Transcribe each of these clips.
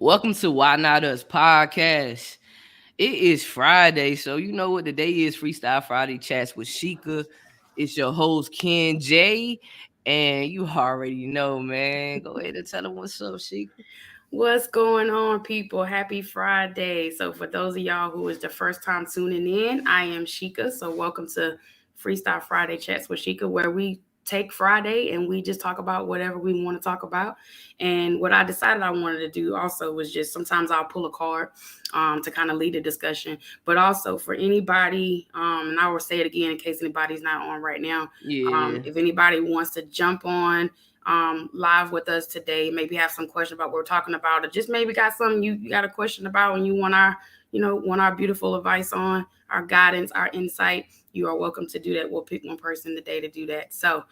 Welcome to Why Not Us podcast. It is Friday, so you know what the day is. Freestyle Friday chats with Sheeka. It's your host Ken J, and you already know, man. Go ahead and tell them what's up, Sheeka. What's going on, people? Happy Friday. So, for those of y'all who is the first time tuning in, I am Sheeka. So, welcome to Freestyle Friday Chats with Sheeka, where we take Friday and we just talk about whatever we want to talk about. And what I decided I wanted to do also was just sometimes I'll pull a card to kind of lead a discussion, but also for anybody, and I will say it again in case anybody's not on right now. Yeah. If anybody wants to jump on live with us today, maybe have some question about what we're talking about, or just maybe got something you got a question about and you want our beautiful advice on, our guidance, our insight, you are welcome to do that. We'll pick one person today to do that. So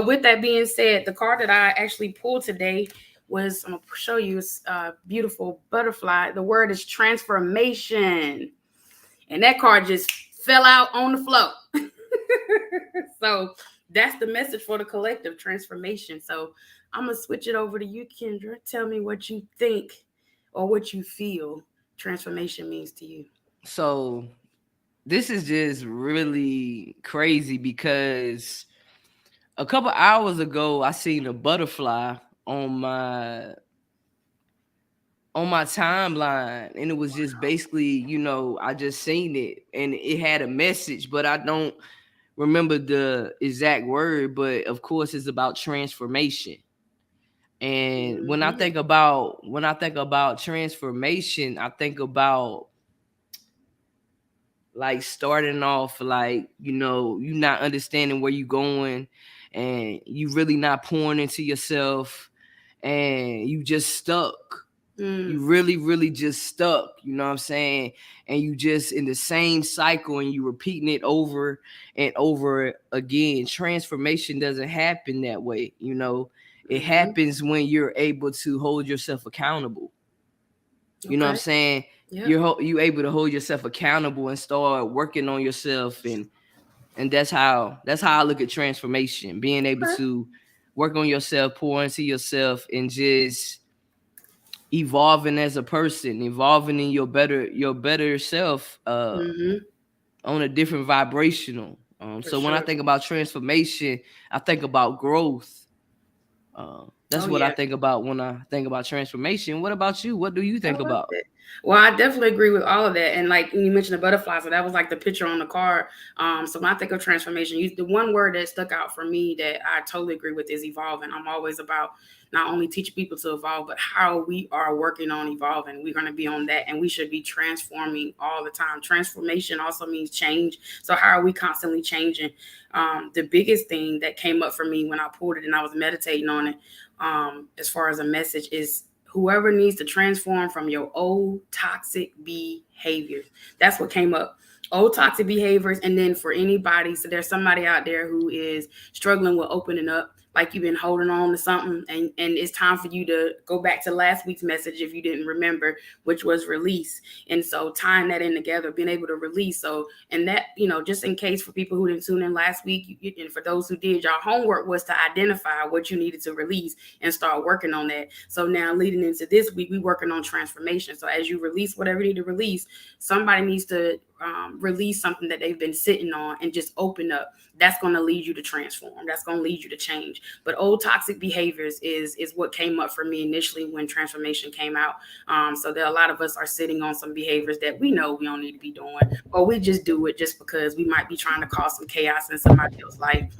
with that being said, the card that I actually pulled today was, I'm gonna show you, it's a beautiful butterfly. The word is transformation, and that card just fell out on the floor. So that's the message for the collective transformation. So I'm gonna switch it over to you, Kendra. Tell me what you think or what you feel transformation means to you. So this is just really crazy because a couple hours ago I seen a butterfly on my on my timeline, and it was just basically, I just seen it and it had a message, but I don't remember the exact word, but of course it's about transformation. And when I think about transformation, I think about like starting off, like, you not understanding where you going, and you really not pouring into yourself, and you just stuck. You really, really just stuck, you know what I'm saying? And you just in the same cycle and you repeating it over and over again. Transformation doesn't happen that way, you know. It happens when you're able to hold yourself accountable. You know what I'm Okay. saying? Yeah. You able to hold yourself accountable and start working on yourself, and that's how I look at transformation. Being able Okay. to work on yourself, pour into yourself, and just evolving as a person, evolving in your better self, Mm-hmm. on a different vibrational. For So when I sure. think about transformation, I think about growth. That's Oh what I yeah. think about when I think about transformation. What about you? What do you I think love about? that. Well, I definitely agree with all of that. And like when you mentioned the butterfly, so that was like the picture on the card. So when I think of transformation, the one word that stuck out for me that I totally agree with is evolving. I'm always about not only teaching people to evolve, but how we are working on evolving. We're going to be on that, and we should be transforming all the time. Transformation also means change. So how are we constantly changing? The biggest thing that came up for me when I pulled it and I was meditating on it, as far as a message, is whoever needs to transform from your old toxic behaviors. That's what came up. Old toxic behaviors. And then for anybody, so there's somebody out there who is struggling with opening up, like you've been holding on to something, and it's time for you to go back to last week's message if you didn't remember, which was release. And so tying that in together, being able to release. So, and that, just in case for people who didn't tune in last week, and for those who did, your homework was to identify what you needed to release and start working on that. So now leading into this week, we working on transformation. So as you release whatever you need to release, somebody needs to release something that they've been sitting on and just open up. That's going to lead you to transform. That's going to lead you to change. But old toxic behaviors is what came up for me initially when transformation came out. So there are a lot of us are sitting on some behaviors that we know we don't need to be doing, or we just do it just because we might be trying to cause some chaos in somebody else's life.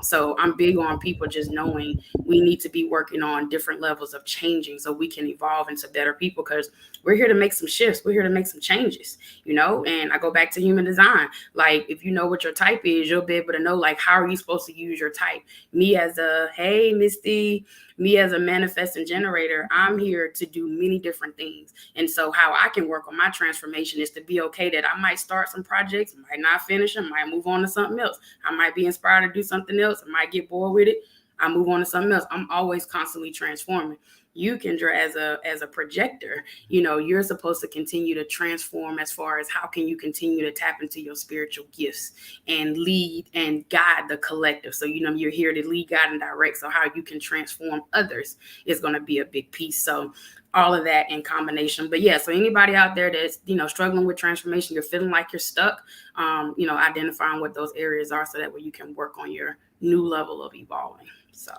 So I'm big on people just knowing we need to be working on different levels of changing so we can evolve into better people, because we're here to make some shifts. We're here to make some changes, and I go back to human design. Like, if you know what your type is, you'll be able to know, like, how are you supposed to use your type. Me as a, hey, Misty, me as a manifesting generator, I'm here to do many different things. And so how I can work on my transformation is to be okay that I might start some projects, might not finish them, might move on to something else. I might be inspired to do something else. I might get bored with it. I move on to something else. I'm always constantly transforming. You, Kendra, as a projector, you're supposed to continue to transform as far as how can you continue to tap into your spiritual gifts and lead and guide the collective. So you're here to lead, guide, and direct. So how you can transform others is going to be a big piece. So all of that in combination. But yeah, so anybody out there that's struggling with transformation, you're feeling like you're stuck, identifying what those areas are so that way you can work on your new level of evolving. So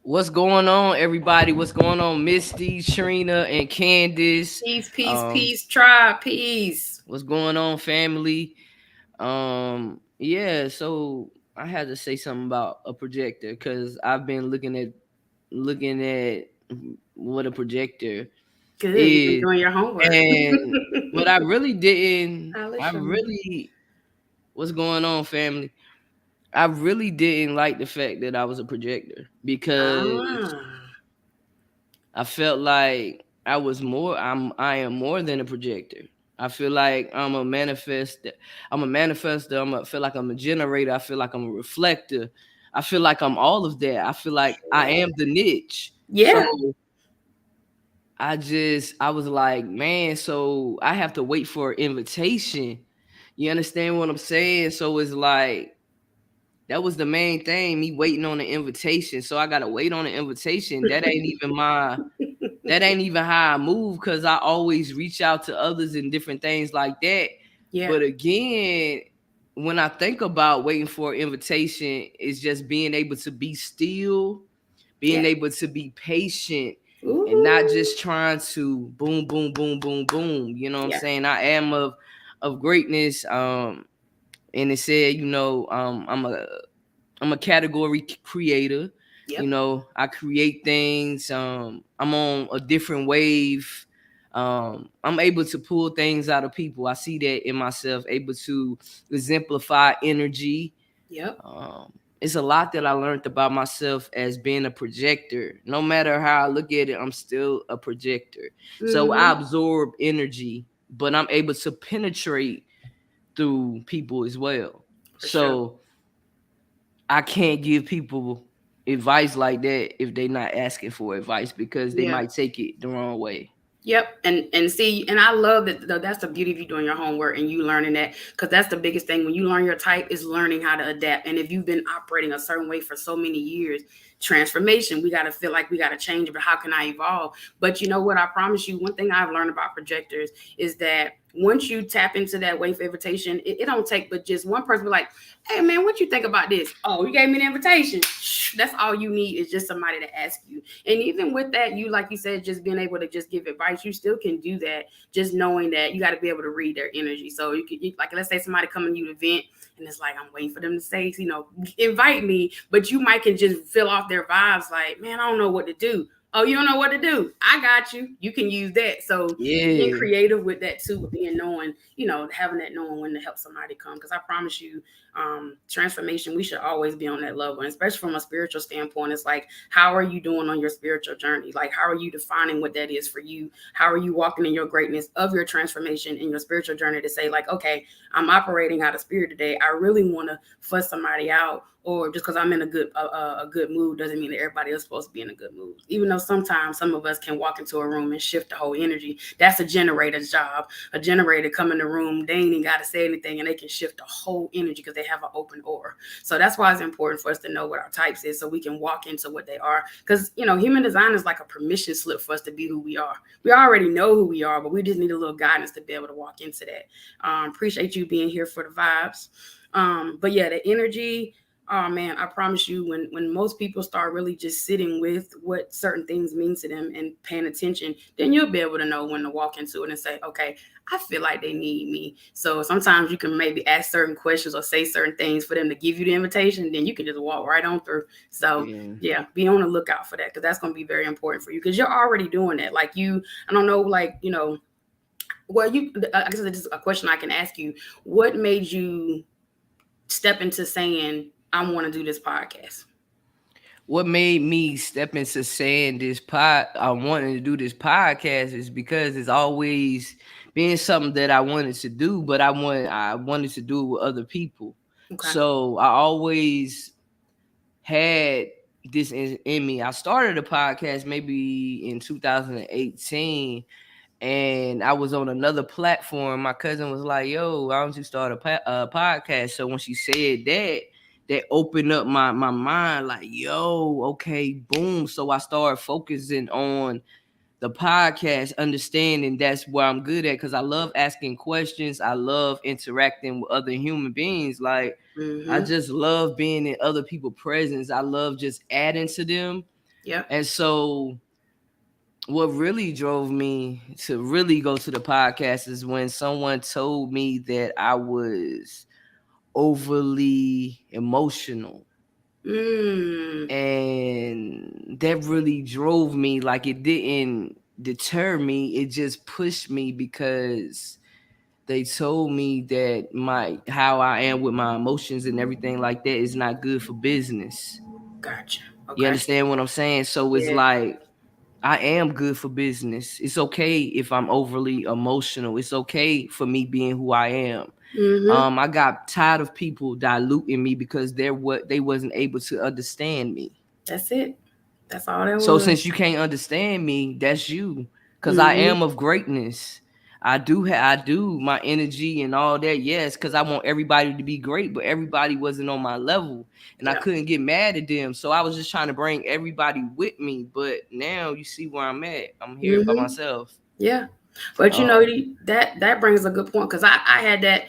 what's going on, everybody? What's going on, Misty, Sharina, and Candace? Peace, tribe, peace. What's going on, family? Yeah, so I had to say something about a projector because I've been looking at what a projector Good, you've been is, doing your homework. and what I really didn't, what's going on, family? I really didn't like the fact that I was a projector because I felt like I am more than a projector. I feel like I'm a manifester. I feel like I'm a generator. I feel like I'm a reflector. I feel like I'm all of that. I feel like I am the niche. Yeah. So I was like, man, so I have to wait for an invitation. You understand what I'm saying? So it's like, that was the main thing, me waiting on the invitation. So I gotta wait on the invitation. That ain't even how I move, because I always reach out to others and different things like that. Yeah. But again, when I think about waiting for an invitation, it's just being able to be still, being able to be patient. Ooh. And not just trying to boom, boom, boom, boom, boom. You know what I'm saying? I am of greatness. And it said, I'm a category creator. Yep. I create things. I'm on a different wave. I'm able to pull things out of people. I see that in myself, able to exemplify energy. Yep. It's a lot that I learned about myself as being a projector. No matter how I look at it, I'm still a projector. Mm-hmm. So I absorb energy, but I'm able to penetrate through people as well. For sure. I can't give people advice like that if they're not asking for advice, because they might take it the wrong way. Yep. And see, and I love that. That's the beauty of you doing your homework and you learning that, because that's the biggest thing when you learn your type, is learning how to adapt. And if you've been operating a certain way for so many years, transformation, we got to feel like we got to change, but how can I evolve? But you know what? I promise you, one thing I've learned about projectors is that once you tap into that wave invitation, it don't take but just one person be like, hey man, what you think about this? Oh, you gave me an invitation. That's all you need, is just somebody to ask you. And even with that, you, like you said, just being able to just give advice, you still can do that, just knowing that you got to be able to read their energy. So like, let's say somebody coming to you to vent, and it's like, I'm waiting for them to say, invite me, but you might can just fill off their vibes like, man, I don't know what to do. Oh, you don't know what to do? I got you. You can use that. So being creative with that too, being knowing, having that knowing when to help somebody come. Because I promise you, transformation, we should always be on that level. And especially from a spiritual standpoint, it's like, how are you doing on your spiritual journey? Like, how are you defining what that is for you? How are you walking in your greatness of your transformation in your spiritual journey to say like, okay, I'm operating out of spirit today. I really want to fuss somebody out, or just because I'm in a good mood doesn't mean that everybody else is supposed to be in a good mood. Even though sometimes some of us can walk into a room and shift the whole energy. That's a generator's job. A generator come in the room, they ain't even got to say anything, and they can shift the whole energy because they have an open aura. So that's why it's important for us to know what our types is, so we can walk into what they are. Because, human design is like a permission slip for us to be who we are. We already know who we are, but we just need a little guidance to be able to walk into that. Appreciate you being here for the vibes. But yeah, the energy, oh man, I promise you, when most people start really just sitting with what certain things mean to them and paying attention, then you'll be able to know when to walk into it and say, okay, I feel like they need me. So sometimes you can maybe ask certain questions or say certain things for them to give you the invitation, then you can just walk right on through. So yeah, be on the lookout for that, because that's going to be very important for you, because you're already doing that. Like I don't know, like, well, I guess this is a question I can ask you. What made you step into saying, I want to do this podcast? What made me step into saying I wanted to do this podcast is because it's always been something that I wanted to do, but I wanted to do it with other people. Okay. So I always had this in me. I started a podcast maybe in 2018, and I was on another platform. My cousin was like, "Yo, why don't you start a podcast?" So when she said that, that opened up my mind. Like, yo, okay, boom. So I started focusing on the podcast, understanding that's where I'm good at, because I love asking questions. I love interacting with other human beings. Like, I just love being in other people's presence. I love just adding to them. Yep. And so what really drove me to really go to the podcast is when someone told me that I was overly emotional. And that really drove me. Like, it didn't deter me, it just pushed me, because they told me that how I am with my emotions and everything like that is not good for business. Gotcha. Okay. You understand what I'm saying? So it's like, I am good for business. It's okay if I'm overly emotional. It's okay for me being who I am. I got tired of people diluting me because they wasn't able to understand me. That's it. That's all that was. So since you can't understand me, that's you. Because I am of greatness. I do my energy and all that, yes, because I want everybody to be great, but everybody wasn't on my level, and I couldn't get mad at them. So I was just trying to bring everybody with me. But now you see where I'm at. I'm here by myself. Yeah, but you know that brings a good point, because I had that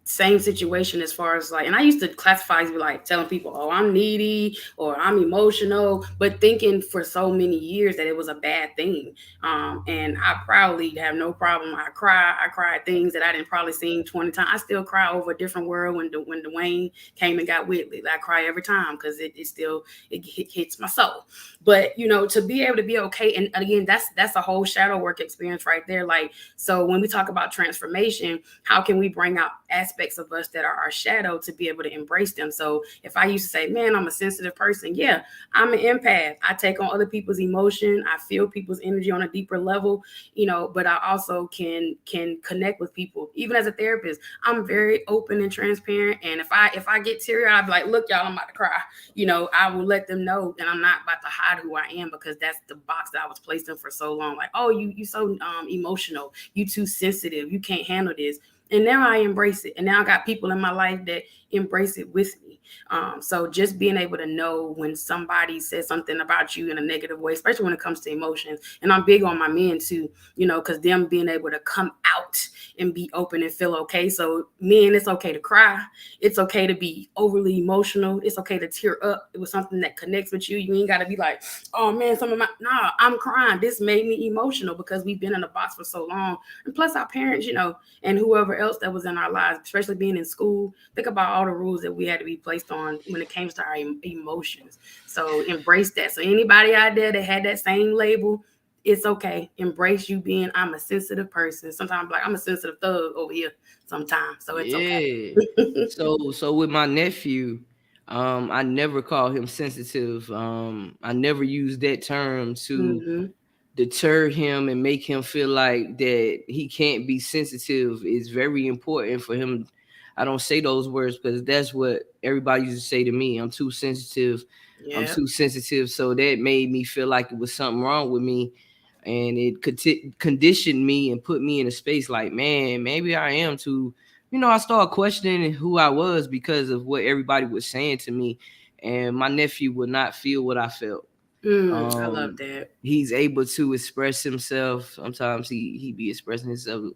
same situation as far as like, and I used to classify as like telling people, oh, I'm needy or I'm emotional, but thinking for so many years that it was a bad thing. And I proudly have no problem. I cried things that I didn't probably seen 20 times. I still cry over A Different World when Dwayne came and got Whitley. I cry every time because it still hits my soul. But you know, to be able to be okay, and again, that's a whole shadow work experience right there. Like, so when we talk about transformation, how can we bring out aspects of us that are our shadow to be able to embrace them? So if I used to say, man, I'm a sensitive person, yeah, I'm an empath. I take on other people's emotion. I feel people's energy on a deeper level, you know, but I also can connect with people. Even as a therapist, I'm very open and transparent. And if I get teary-eyed, I'll be like, look, y'all, I'm about to cry. You know, I will let them know that I'm not about to hide who I am, because that's the box that I was placed in for so long. Like, oh, you so emotional, you too sensitive, you can't handle this. And now I embrace it. And now I got people in my life that embrace it with me. So just being able to know when somebody says something about you in a negative way, especially when it comes to emotions. And I'm big on my men too, you know, because them being able to come out and be open and feel okay. So men, it's okay to cry. It's okay to be overly emotional. It's okay to tear up. It was something that connects with you. You ain't got to be like, oh man, nah, I'm crying. This made me emotional, because we've been in a box for so long. And plus our parents, you know, and whoever else that was in our lives, especially being in school, think about all the rules that we had to be placed on when it came to our emotions. So embrace that. So anybody out there that had that same label, it's okay. Embrace you being, I'm a sensitive person. Sometimes like I'm a sensitive thug over here sometimes. So it's okay. So with my nephew, I never call him sensitive. I never use that term to deter him and make him feel like that he can't be sensitive. It's very important for him. I don't say those words because that's what everybody used to say to me. I'm too sensitive. I'm too sensitive. So that made me feel like it was something wrong with me. And it conditioned me and put me in a space like, man, maybe I am too. You know, I started questioning who I was because of what everybody was saying to me. And my nephew would not feel what I felt. I love that. He's able to express himself. Sometimes he be expressing himself,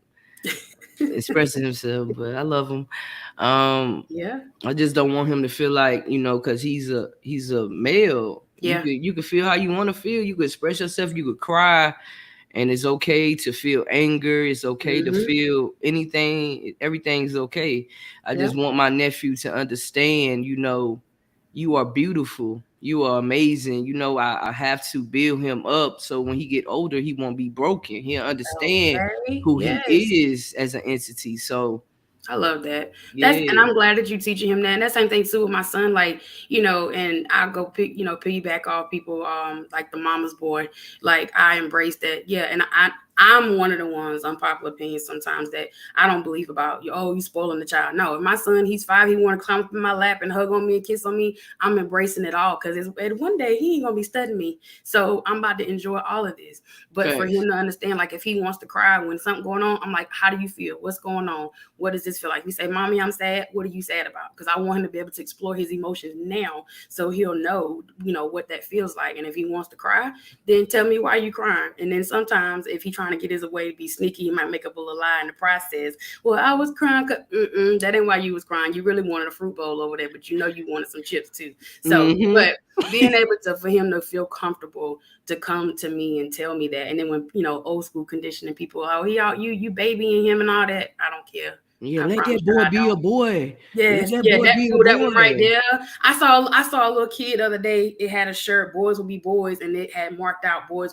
but I love him. I just don't want him to feel like, you know, because he's a male. You can feel how you want to feel. You can express yourself. You could cry, and it's okay to feel anger. It's okay to feel anything. Everything's okay. I just want my nephew to understand, you know, you are beautiful. You are amazing. You know, I have to build him up so when he get older, he won't be broken. He'll understand who he is as an entity. So I love that. And I'm glad that you're teaching him that. And that same thing too with my son. Like, you know, and I go piggyback off people, like the mama's boy. Like I embrace that. Yeah. And I'm one of the ones, unpopular opinions sometimes, that I don't believe about, oh, you spoiling the child. No, if my son, he's 5, he want to climb up in my lap and hug on me and kiss on me, I'm embracing it all, because one day he ain't gonna be studying me, so I'm about to enjoy all of this. But for him to understand, like, if he wants to cry when something going on, I'm like, how do you feel? What's going on? What does this feel like? He say, Mommy, I'm sad. What are you sad about? Because I want him to be able to explore his emotions now, so he'll know, what that feels like. And if he wants to cry, then tell me why you crying. And then sometimes if he's trying to get his way to be sneaky, he might make up a little lie in the process. Well, I was crying. That ain't why you was crying. You really wanted a fruit bowl over there, but you wanted some chips too. So, but being able to, for him to feel comfortable to come to me and tell me that. And then when, old school conditioning people, oh, he out, you babying him and all that, I don't care. Yeah, let that boy be a boy. Yes, that one right there. I saw a little kid the other day. It had a shirt, boys will be boys, and it had marked out boys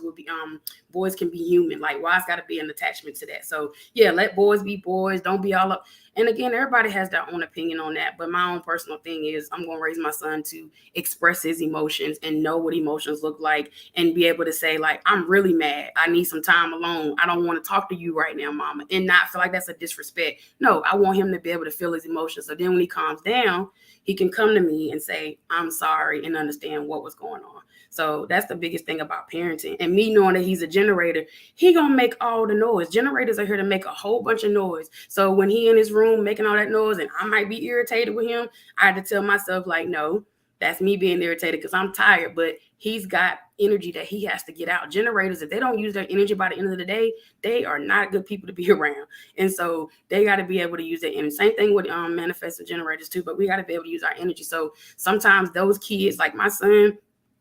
can be human. Like, why it's got to be an attachment to that? So yeah, let boys be boys. Don't be all up. And again, everybody has their own opinion on that. But my own personal thing is, I'm going to raise my son to express his emotions and know what emotions look like, and be able to say, like, I'm really mad. I need some time alone. I don't want to talk to you right now, Mama. And not feel like that's a disrespect. No, I want him to be able to feel his emotions. So then when he calms down, he can come to me and say, I'm sorry, and understand what was going on. So that's the biggest thing about parenting. And me knowing that he's a generator, he gonna make all the noise. Generators are here to make a whole bunch of noise. So when he in his room making all that noise and I might be irritated with him, I had to tell myself, like, no, that's me being irritated because I'm tired. But he's got energy that he has to get out. Generators, if they don't use their energy by the end of the day, they are not good people to be around. And so they got to be able to use their energy. Same thing with manifesting generators too, but we got to be able to use our energy. So sometimes those kids, like my son,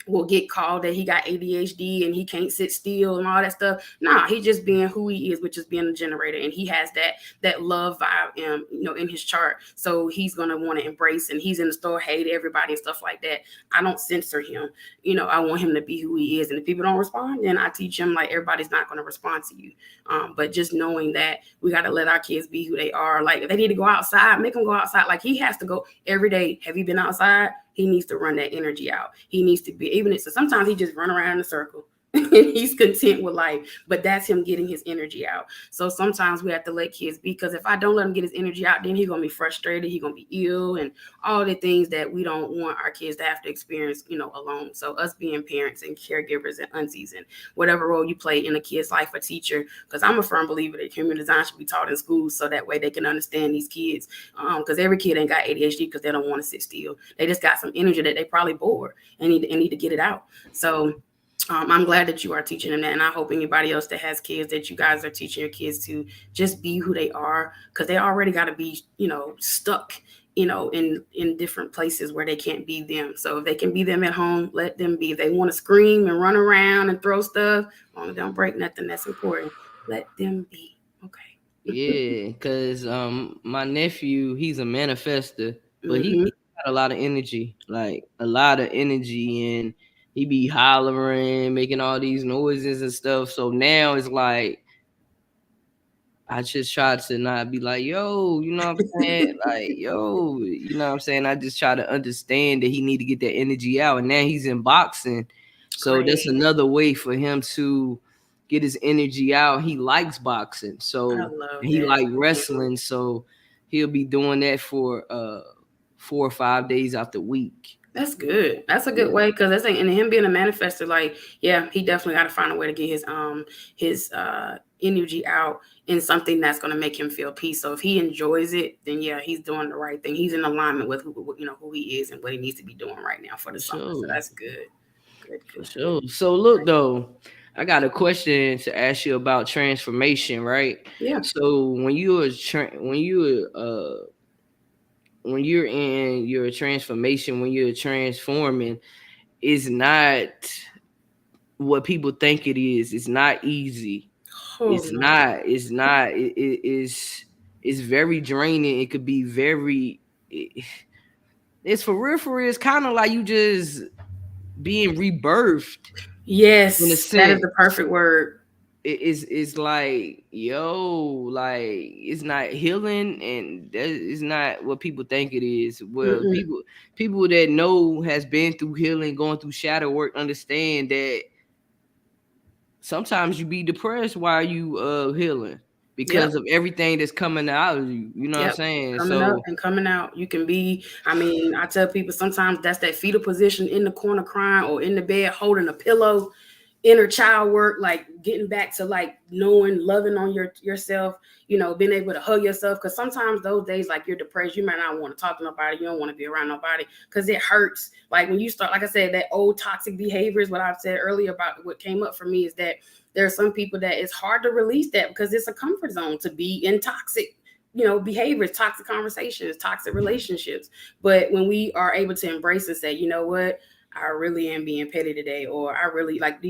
will get called that he got ADHD and he can't sit still and all that stuff. Nah, he just being who he is, which is being a generator, and he has that love vibe, in his chart. So he's gonna want to embrace, and he's in the store, hate everybody and stuff like that. I don't censor him. I want him to be who he is, and if people don't respond, then I teach him, like, everybody's not gonna respond to you. But just knowing that we got to let our kids be who they are. Like, if they need to go outside, make them go outside. Like, he has to go every day. Have you been outside? He needs to run that energy out. He needs to be, even if so sometimes he just run around in a circle and he's content with life, but that's him getting his energy out. So sometimes we have to let kids be, because if I don't let him get his energy out, then he's going to be frustrated. He's going to be ill and all the things that we don't want our kids to have to experience, alone. So us being parents and caregivers and aunties and whatever role you play in a kid's life, a teacher, because I'm a firm believer that human design should be taught in schools, so that way they can understand these kids. Because every kid ain't got ADHD because they don't want to sit still. They just got some energy that they probably bored and need to get it out. So I'm glad that you are teaching them that, and I hope anybody else that has kids, that you guys are teaching your kids to just be who they are, because they already got to be, stuck, in different places where they can't be them. So if they can be them at home, let them be. If they want to scream and run around and throw stuff, well, don't break nothing. That's important. Let them be. Okay. Yeah, because my nephew, he's a manifester, but he got a lot of energy, like a lot of energy, and he be hollering, making all these noises and stuff. So now it's like, I just try to not be like, yo, you know what I'm saying? Like, yo, you know what I'm saying? I just try to understand that he need to get that energy out. And now he's in boxing. So that's another way for him to get his energy out. He likes boxing. So he like wrestling. So he'll be doing that for 4 or 5 days out the week. That's good. That's a good way, because that's and him being a manifester, like, yeah, he definitely got to find a way to get his energy out in something that's going to make him feel peace. So if he enjoys it, then yeah, he's doing the right thing. He's in alignment with who he is and what he needs to be doing right now for the summer. So that's good. Good. Sure. So look though, I got a question to ask you about transformation, right? Yeah. So when you're in your transformation, when you're transforming, it's not what people think it is. It's not easy. It's not. It's very draining. It could be very. It's for real. It's kind of like you just being rebirthed. Yes, that is the perfect word. It's like, yo, like, it's not healing, and that is not what people think it is. Well, people that know, has been through healing, going through shadow work, understand that sometimes you be depressed while you healing Yep. because of everything that's coming out of you. You know what I'm Yep. saying? Coming up So and coming out. You can be, I mean, I tell people sometimes that's that fetal position in the corner crying or in the bed holding a pillow, inner child work, like getting back to like knowing, loving on yourself, being able to hug yourself. Cause sometimes those days, like you're depressed, you might not want to talk to nobody. You don't want to be around nobody because it hurts. Like when you start, like I said, that old toxic behaviors, what I've said earlier about what came up for me is that there are some people that it's hard to release that because it's a comfort zone to be in toxic behaviors, toxic conversations, toxic relationships. But when we are able to embrace and say, you know what, I really am being petty today, or I really like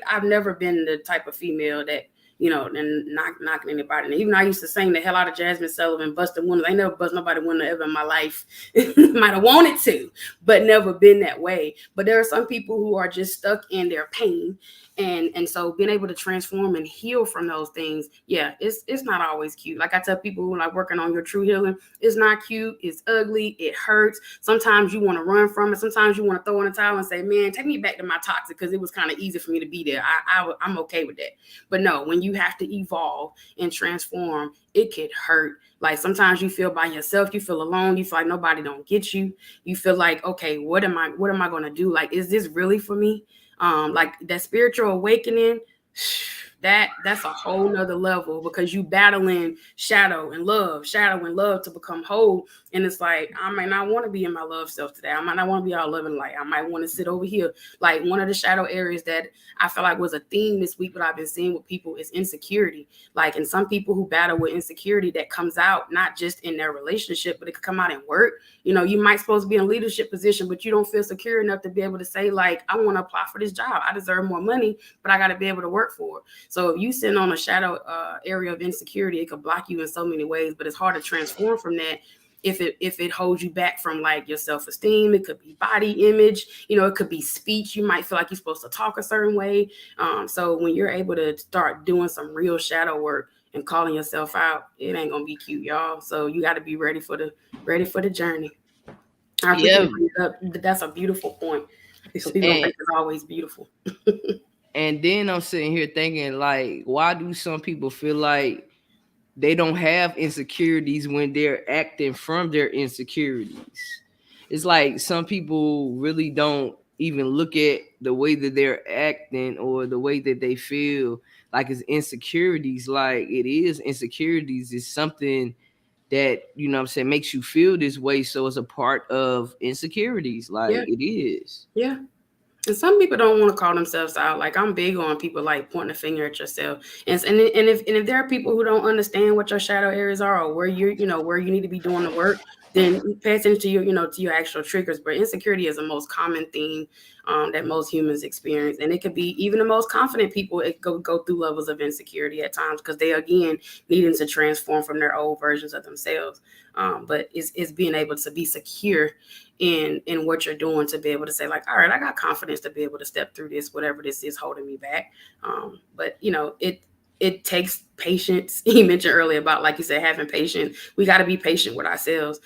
I've never been the type of female that and knocking anybody. And even though I used to sing the hell out of Jasmine Sullivan, busting windows. I never bust nobody window ever in my life. Might have wanted to, but never been that way. But there are some people who are just stuck in their pain. And so being able to transform and heal from those things, yeah, it's not always cute. Like I tell people who like working on your true healing, it's not cute, it's ugly, it hurts. Sometimes you want to run from it. Sometimes you want to throw in a towel and say, man, take me back to my toxic because it was kind of easy for me to be there. I'm okay with that. But no, when you have to evolve and transform, it could hurt. Like sometimes you feel by yourself, you feel alone, you feel like nobody don't get you. You feel like, okay, what am I going to do? Like, is this really for me? Like that spiritual awakening, that's a whole nother level because you battling shadow and love to become whole. And it's like, I might not want to be in my love self today. I might not want to be all loving light. I might want to sit over here. Like one of the shadow areas that I feel like was a theme this week, what I've been seeing with people is insecurity. Like, and some people who battle with insecurity that comes out, not just in their relationship, but it could come out in work. You might supposed to be in a leadership position, but you don't feel secure enough to be able to say like, I want to apply for this job. I deserve more money, but I got to be able to work for it. So if you sit on a shadow area of insecurity, it could block you in so many ways, but it's hard to transform from that if it holds you back from like your self-esteem. It could be body image, it could be speech. You might feel like you're supposed to talk a certain way. So when you're able to start doing some real shadow work and calling yourself out, it ain't gonna be cute, y'all. So you got to be ready for the journey. I appreciate yeah, you bringing it up. That's a beautiful point. So people don't and think it's always beautiful. and then I'm sitting here thinking like, why do some people feel like they don't have insecurities when they're acting from their insecurities? It's like some people really don't even look at the way that they're acting or the way that they feel like it's insecurities. Like it is insecurities. It's something that, you know what I'm saying, makes you feel this way. So it's a part of insecurities. Like Yeah. it is. Yeah. And some people don't want to call themselves out. Like I'm big on people like pointing a finger at yourself. And if there are people who don't understand what your shadow areas are or where where you need to be doing the work, then pay attention to your actual triggers. But insecurity is the most common thing that most humans experience, and it could be even the most confident people. It go through levels of insecurity at times because they again needing to transform from their old versions of themselves. But it's being able to be secure in what you're doing to be able to say like, all right, I got confidence to be able to step through this, whatever this is holding me back. But it takes patience. You mentioned earlier about, like you said, having patience. We got to be patient with ourselves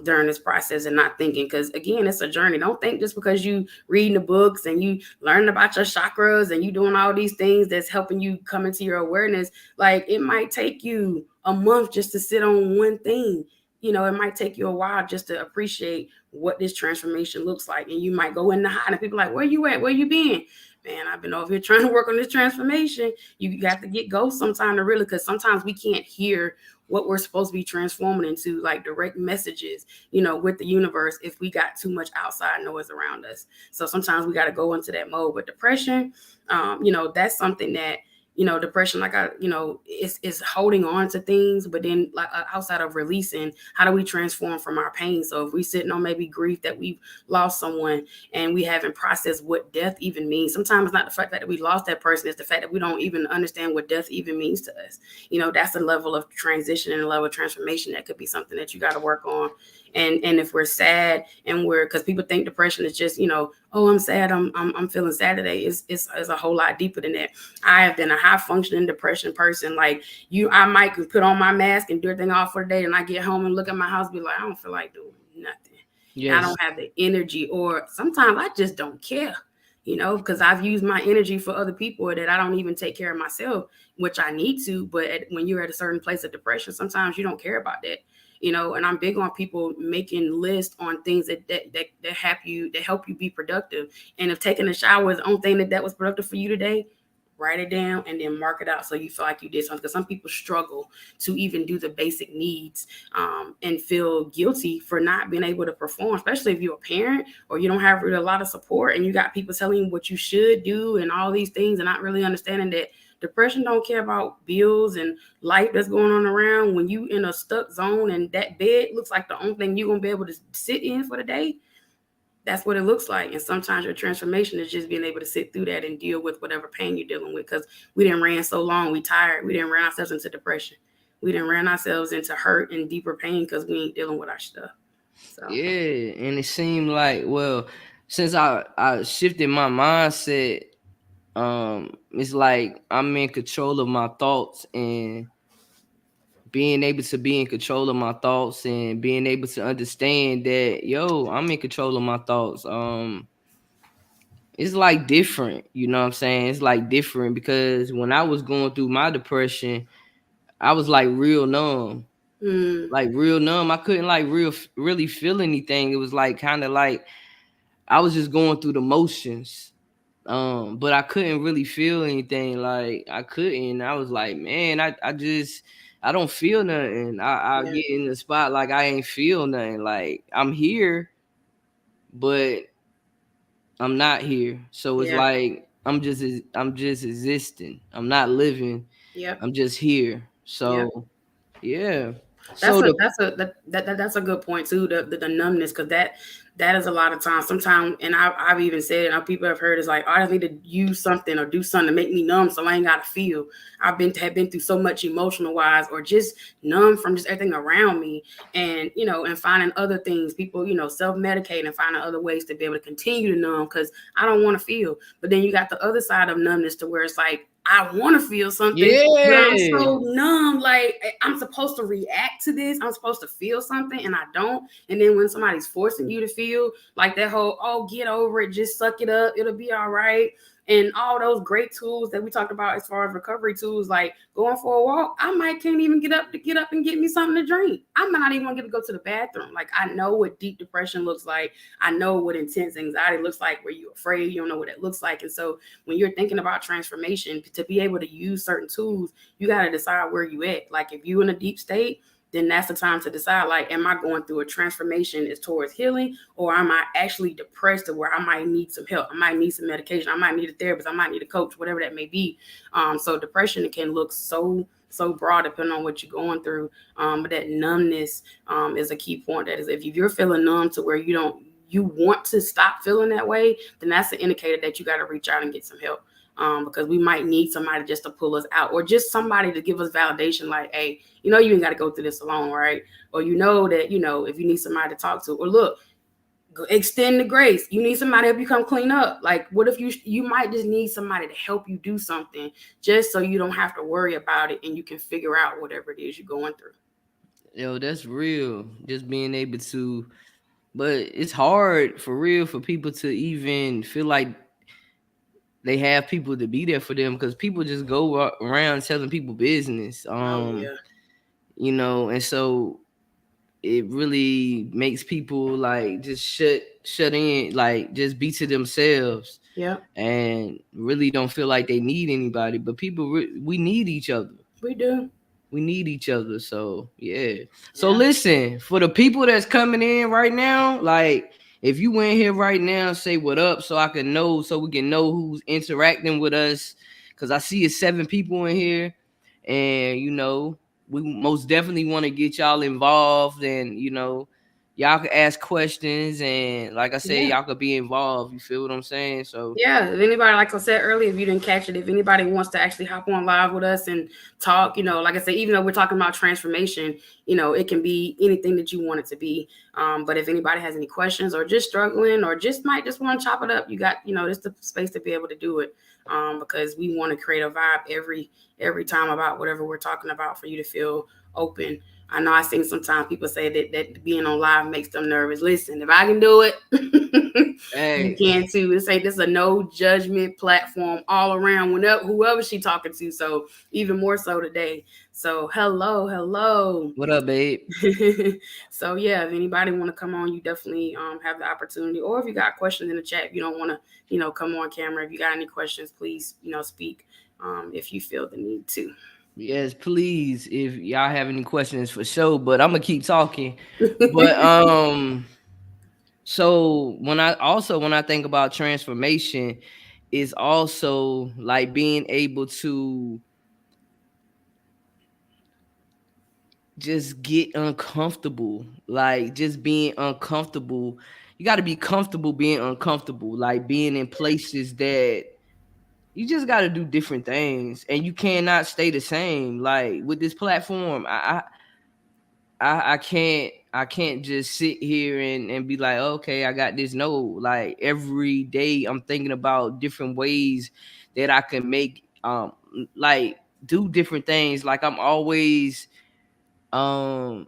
during this process and not thinking, because again, it's a journey. Don't think just because you reading the books and you learning about your chakras and you doing all these things that's helping you come into your awareness, like it might take you a month just to sit on one thing. It might take you a while just to appreciate what this transformation looks like. And you might go in the hide and people like, where you at? Where you been? Man, I've been over here trying to work on this transformation. You have to get ghosts sometime to really, because sometimes we can't hear what we're supposed to be transforming into, like direct messages, with the universe if we got too much outside noise around us. So sometimes we got to go into that mode. But depression, that's something that, depression, like is holding on to things, but then like outside of releasing, how do we transform from our pain? So if we sitting on maybe grief that we've lost someone and we haven't processed what death even means. Sometimes it's not the fact that we lost that person, it's the fact that we don't even understand what death even means to us. That's a level of transition and a level of transformation that could be something that you got to work on. And if we're sad and because people think depression is just, oh, I'm sad, I'm feeling sad today. It's a whole lot deeper than that. I have been a high functioning depression person. Like I might put on my mask and do everything off for the day, and I get home and look at my house, be like, I don't feel like doing nothing. Yes. I don't have the energy, or sometimes I just don't care. because I've used my energy for other people that I don't even take care of myself, which I need to. But when you're at a certain place of depression, sometimes you don't care about that. And I'm big on people making lists on things that help you be productive. And if taking a shower is the only thing that was productive for you today, write it down and then mark it out so you feel like you did something. Because some people struggle to even do the basic needs, and feel guilty for not being able to perform, especially if you're a parent or you don't have really a lot of support and you got people telling you what you should do and all these things, and not really understanding that depression don't care about bills and life that's going on around. When you in a stuck zone and that bed looks like the only thing you're gonna be able to sit in for the day, that's what it looks like. And sometimes your transformation is just being able to sit through that and deal with whatever pain you're dealing with. Because we didn't ran so long, we tired. We didn't run ourselves into depression. We didn't run ourselves into hurt and deeper pain because we ain't dealing with our stuff. So Yeah, and it seemed like, well, since I shifted my mindset, it's like I'm in control of my thoughts, and being able to be in control of my thoughts and being able to understand that, yo, I'm in control of my thoughts. It's like different, you know what I'm saying? It's like different because when I was going through my depression, I was like real numb. mm, Like real numb. I couldn't like really feel anything. It was like kind of like I was just going through the motions. But I couldn't really feel anything. Like I couldn't. I was like, man, I don't feel nothing. I yeah, get in the spot like I ain't feel nothing. Like I'm here, but I'm not here. So it's yeah, like I'm just existing. I'm not living. yep, I'm just here. yep. So yeah. That's So a the that's a good point too. The numbness, because that is a lot of times. Sometimes, and I've even said it. People have heard, it's like, oh, I just need to use something or do something to make me numb, so I ain't gotta feel. Have been through so much emotional wise, or just numb from just everything around me, and and finding other things. People self medicate and finding other ways to be able to continue to numb because I don't want to feel. But then you got the other side of numbness to where it's like, I want to feel something, but I'm yeah. so numb. Like, I'm supposed to react to this. I'm supposed to feel something, and I don't. And then when somebody's forcing you to feel, like that whole, oh, get over it, just suck it up, it'll be all right. And all those great tools that we talked about as far as recovery tools, like going for a walk, I might can't even get up and get me something to drink. I might not even want to get to go to the bathroom. Like, I know what deep depression looks like. I know what intense anxiety looks like, where you're afraid, you don't know what it looks like. And so when you're thinking about transformation, to be able to use certain tools, you got to decide where you at. Like, if you're in a deep state, then that's the time to decide, like, am I going through a transformation is towards healing, or am I actually depressed to where I might need some help? I might need some medication. I might need a therapist. I might need a coach, whatever that may be. So depression can look so broad depending on what you're going through. But that numbness is a key point. That is, if you're feeling numb to where you want to stop feeling that way, then that's an indicator that you got to reach out and get some help. Because we might need somebody just to pull us out, or just somebody to give us validation, like, hey, you ain't got to go through this alone, right? Or that, if you need somebody to talk to, or look, extend the grace. You need somebody to help you come clean up. Like, what if you might just need somebody to help you do something, just so you don't have to worry about it and you can figure out whatever it is you're going through. Yo, that's real. Just being able to, but it's hard for real for people to even feel like they have people to be there for them, because people just go around telling people business. Oh yeah, And so it really makes people like just shut in, like just be to themselves, yeah, and really don't feel like they need anybody. But people, we need each other. we do. We need each other. So yeah. So Yeah, listen, for the people that's coming in right now, like if you in here right now, say what up so I can know, so we can know who's interacting with us. Cause I see it's 7 people in here, and we most definitely want to get y'all involved, and y'all can ask questions, and like I said, yeah. y'all could be involved. You feel what I'm saying? So Yeah, if anybody, like I said earlier, if you didn't catch it, if anybody wants to actually hop on live with us and talk, like I said, even though we're talking about transformation, it can be anything that you want it to be. But if anybody has any questions, or just struggling, or might just want to chop it up, you got, this the space to be able to do it. Because we want to create a vibe every time about whatever we're talking about, for you to feel open. I know I seen sometimes people say that being on live makes them nervous. Listen, if I can do it, you Hey, can too. They say this is a no judgment platform all around. Whenever whoever she talking to, so even more so today. So hello. what up, babe? So yeah, if anybody want to come on, you definitely have the opportunity. Or if you got questions in the chat, if you don't want to come on camera. If you got any questions, please speak if you feel the need to. Yes, please. If y'all have any questions for sure, but I'm gonna keep talking. But so when I think about transformation, is also like being able to just get uncomfortable, like just being uncomfortable. You got to be comfortable being uncomfortable, like being in places that you just got to do different things, and you cannot stay the same. Like with this platform, I can't just sit here and be like, okay, I got this. No, like every day I'm thinking about different ways that I can make like do different things. Like I'm always um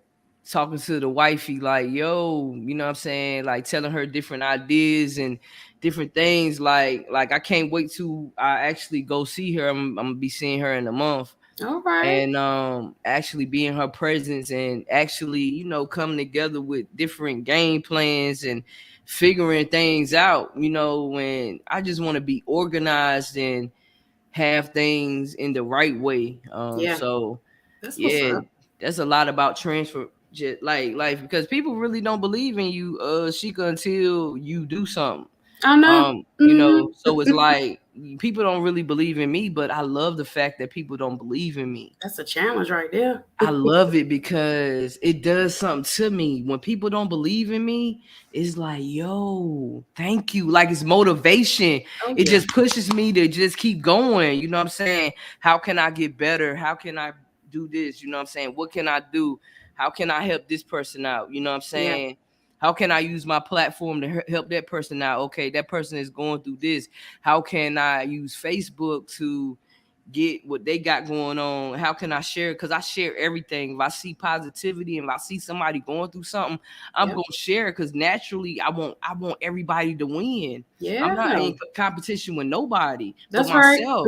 talking to the wifey, like, yo, you know what I'm saying, like telling her different ideas and different things. Like I can't wait to I actually go see her. I'm gonna be seeing her in a month, All right. and actually be in her presence and actually coming together with different game plans and figuring things out, when I just want to be organized and have things in the right way. Yeah, So that's what's yeah, up. that's a lot about transfer, just like because people really don't believe in you, Sheeka, until you do something. I know. So it's like people don't really believe in me, but I love the fact that people don't believe in me. That's a challenge right there. I love it because it does something to me. When people don't believe in me, it's like, yo, thank you. Like it's motivation. Oh It yeah, just pushes me to just keep going. You know what I'm saying? How can I get better? How can I do this? You know what I'm saying? What can I do? How can I help this person out? You know what I'm yeah, saying? How can I use my platform to help that person out? Okay, that person is going through this. How can I use Facebook to get what they got going on? How can I share? Because I share everything. If I see positivity and if I see somebody going through something, I'm yep, gonna share it because naturally I want everybody to win. I'm yeah. not in competition with nobody but That's right. myself.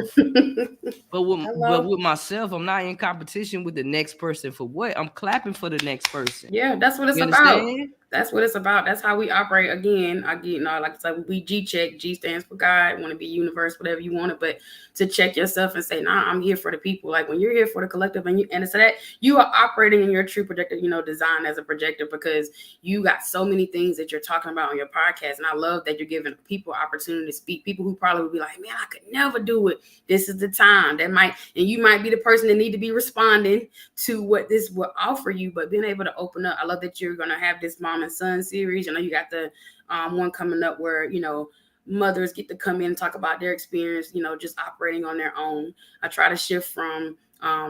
But Hello. with myself, I'm not in competition with the next person. For what? I'm clapping for the next person. Yeah, that's what it's You about. understand? That's what it's about. That's how we operate. Again, I get like I said, we G check. G stands for God. Want to be universe, whatever you want it, but to check yourself and say, nah, I'm here for the people. Like when you're here for the collective, and it's that you are operating in your true projector, design as a projector because you got so many things that you're talking about on your podcast, and I love that you're giving people opportunity to speak. People who probably would be like, man, I could never do it. This is the time and you might be the person that need to be responding to what this will offer you, but being able to open up. I love that you're going to have this mom and son series. I know you got the one coming up where, mothers get to come in and talk about their experience, just operating on their own. I try to shift from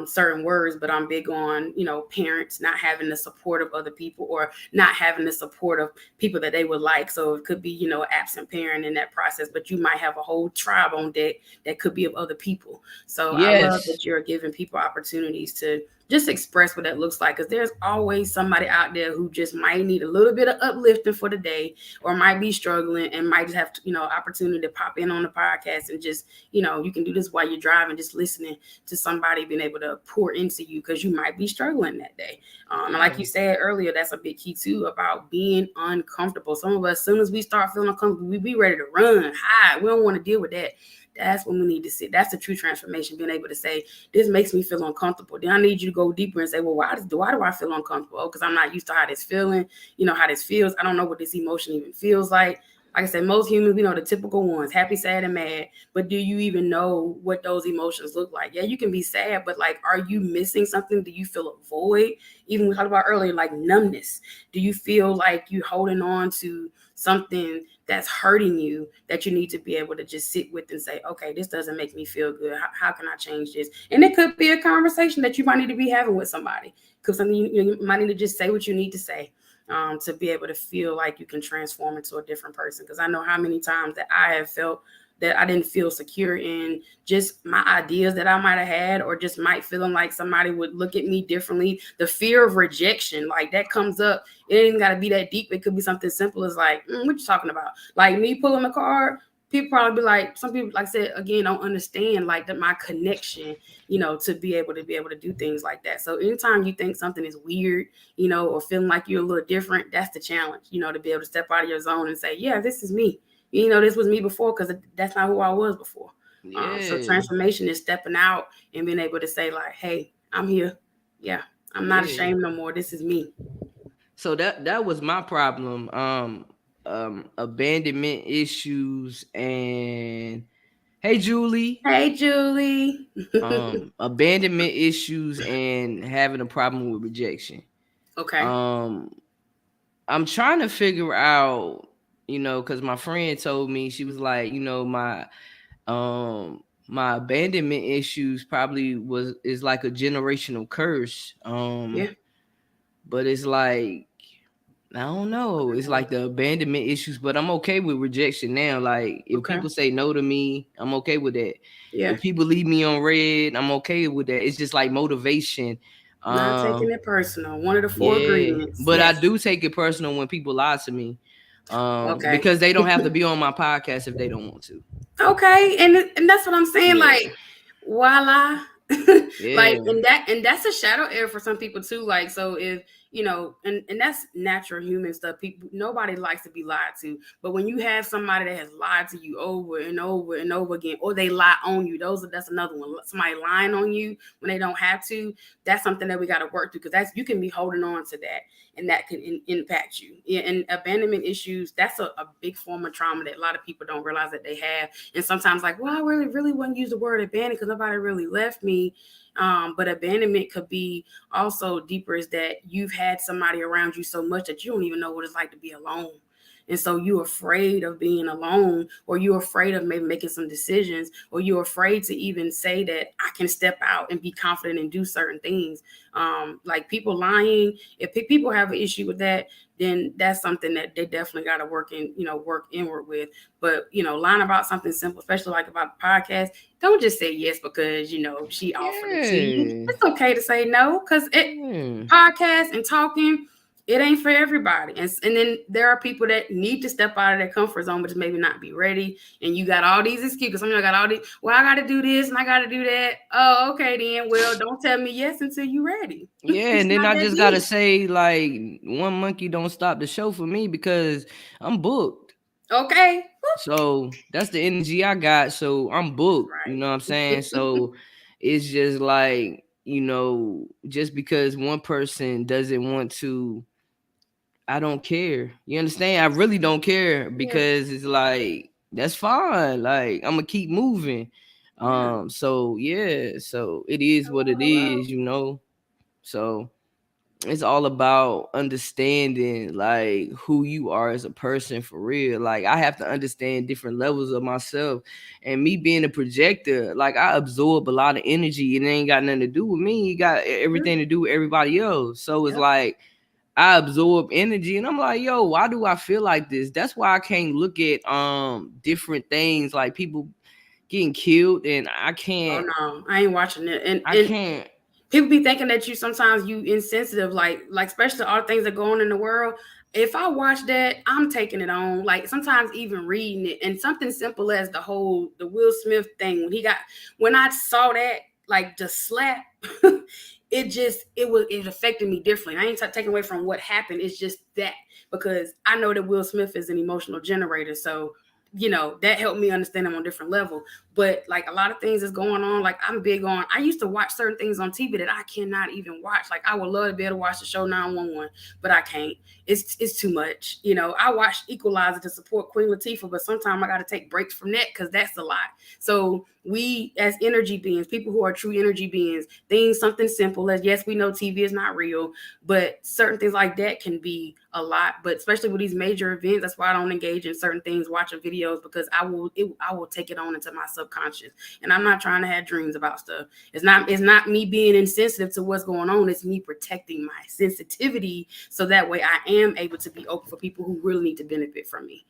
certain words, but I'm big on, parents not having the support of other people or not having the support of people that they would like. So it could be, absent parent in that process, but you might have a whole tribe on deck that could be of other people. So I love Yes. that you're giving people opportunities to just express what that looks like, because there's always somebody out there who just might need a little bit of uplifting for the day or might be struggling and might just have to, opportunity to pop in on the podcast and just, you can do this while you're driving, just listening to somebody being able to pour into you because you might be struggling that day. And like you said earlier, that's a big key too about being uncomfortable. Some of us, as soon as we start feeling uncomfortable, we be ready to run, hide. We don't want to deal with that. That's when we need to sit. That's the true transformation, being able to say, this makes me feel uncomfortable. Then I need you to go deeper and say, well, why do I feel uncomfortable? Oh, because I'm not used to how this feeling, how this feels. I don't know what this emotion even feels like. Like I said, most humans, we know the typical ones, happy, sad, and mad. But do you even know what those emotions look like? Yeah, you can be sad, but like, are you missing something? Do you feel a void? Even we talked about earlier, like numbness. Do you feel like you're holding on to something that's hurting you that you need to be able to just sit with and say, okay, this doesn't make me feel good. How can I change this? And it could be a conversation that you might need to be having with somebody, because something you might need to just say what you need to say to be able to feel like you can transform into a different person. Because I know how many times that I have felt that I didn't feel secure in just my ideas that I might have had, or just might feeling like somebody would look at me differently. The fear of rejection, like that comes up. It ain't even got to be that deep. It could be something simple as like, what you talking about? Like me pulling the card. People probably be like, some people, like I said, again, don't understand like that my connection, to be able to do things like that. So anytime you think something is weird, or feeling like you're a little different, that's the challenge, to be able to step out of your zone and say, yeah, this is me. This was me before, because that's not who I was before. So transformation is stepping out and being able to say like, hey, I'm here. Yeah, I'm not ashamed no more. This is me. So that was my problem. Abandonment issues and hey Julie. Hey Julie. Abandonment issues and having a problem with rejection. Okay. I'm trying to figure out, because my friend told me, she was like, my abandonment issues probably is like a generational curse. Yeah. But it's like, I don't know. It's like the abandonment issues, but I'm okay with rejection now. Like if people say no to me, I'm okay with that. Yeah. If people leave me on red, I'm okay with that. It's just like motivation. Not taking it personal. One of the 4 ingredients. But I do take it personal when people lie to me. Okay. Because they don't have to be on my podcast if they don't want to. Okay, and that's what I'm saying. Yeah. Like, voila. Like, and that's a shadow error for some people too. Like, so if and that's natural human stuff. People, nobody likes to be lied to. But when you have somebody that has lied to you over and over and over again, or they lie on you, that's another one. Somebody lying on you when they don't have to. That's something that we got to work through, because you can be holding on to that, and that can impact you. And abandonment issues, that's a big form of trauma that a lot of people don't realize that they have. And sometimes like, well, I really wouldn't use the word abandoned because nobody really left me. But abandonment could be also deeper, is that you've had somebody around you so much that you don't even know what it's like to be alone. And so you're afraid of being alone, or you're afraid of maybe making some decisions, or you're afraid to even say that I can step out and be confident and do certain things. Like people lying, if people have an issue with that, then that's something that they definitely got to work inward with. But, lying about something simple, especially like about the podcast, don't just say yes because, she offered it to you. It's okay to say no, because podcast and talking, it ain't for everybody. And then there are people that need to step out of their comfort zone, but just maybe not be ready. And you got all these excuses. Some of you got all these, well, I got to do this and I got to do that. Oh, okay, then. Well, don't tell me yes until you're ready. Yeah, and then I just got to say, like, one monkey don't stop the show for me because I'm booked. Okay. So that's the energy I got. So I'm booked. Right. You know what I'm saying? So it's just like, just because one person doesn't want to, I don't care. You understand? I really don't care, because it's like, that's fine. Like, I'm gonna keep moving. So it is what it is, So it's all about understanding like who you are as a person for real. Like I have to understand different levels of myself, and me being a projector, like I absorb a lot of energy. It ain't got nothing to do with me. It got everything to do with everybody else. So it's like I absorb energy, and I'm like, yo, why do I feel like this? That's why I can't look at different things like people getting killed, and I can't. Oh no, I ain't watching it, and I can't. People be thinking that sometimes you insensitive, like especially all things that go on in the world. If I watch that, I'm taking it on. Like sometimes even reading it, and something simple as the Will Smith thing when I saw that, like the slap, it affected me differently. I ain't taking away from what happened. It's just that, because I know that Will Smith is an emotional generator, so that helped me understand him on a different level. But like a lot of things is going on. Like I'm big on, I used to watch certain things on TV that I cannot even watch. Like I would love to be able to watch the show 911, but I can't. It's too much. I watched Equalizer to support Queen Latifah, but sometimes I got to take breaks from that because that's a lot. So we as energy beings, people who are true energy beings, something simple as, yes, we know TV is not real, but certain things like that can be a lot. But especially with these major events, that's why I don't engage in certain things, watching videos, because I will take it on into my subconscious. And I'm not trying to have dreams about stuff. It's not me being insensitive to what's going on. It's me protecting my sensitivity, so that way I am able to be open for people who really need to benefit from me.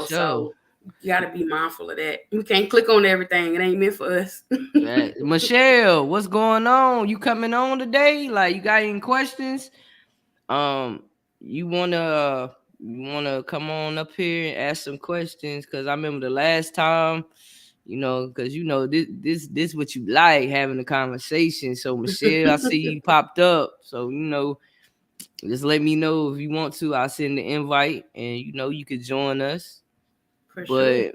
So You got to be mindful of that. We can't click on everything. It ain't meant for us. Michelle, what's going on? You coming on today? Like, you got any questions? Um, you wanna come on up here and ask some questions? Cause I remember the last time, cause this what you like, having a conversation. So Michelle, I see you popped up. So just let me know if you want to. I'll send the invite, and you could join us. For sure.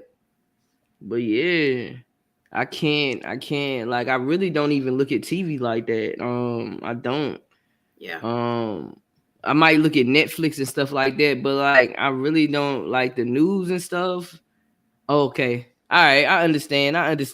But yeah, I can't like, I really don't even look at TV like that. I don't. Yeah. Um, I might look at Netflix and stuff like that, but like I really don't like the news and stuff. Okay. All right, I understand, That's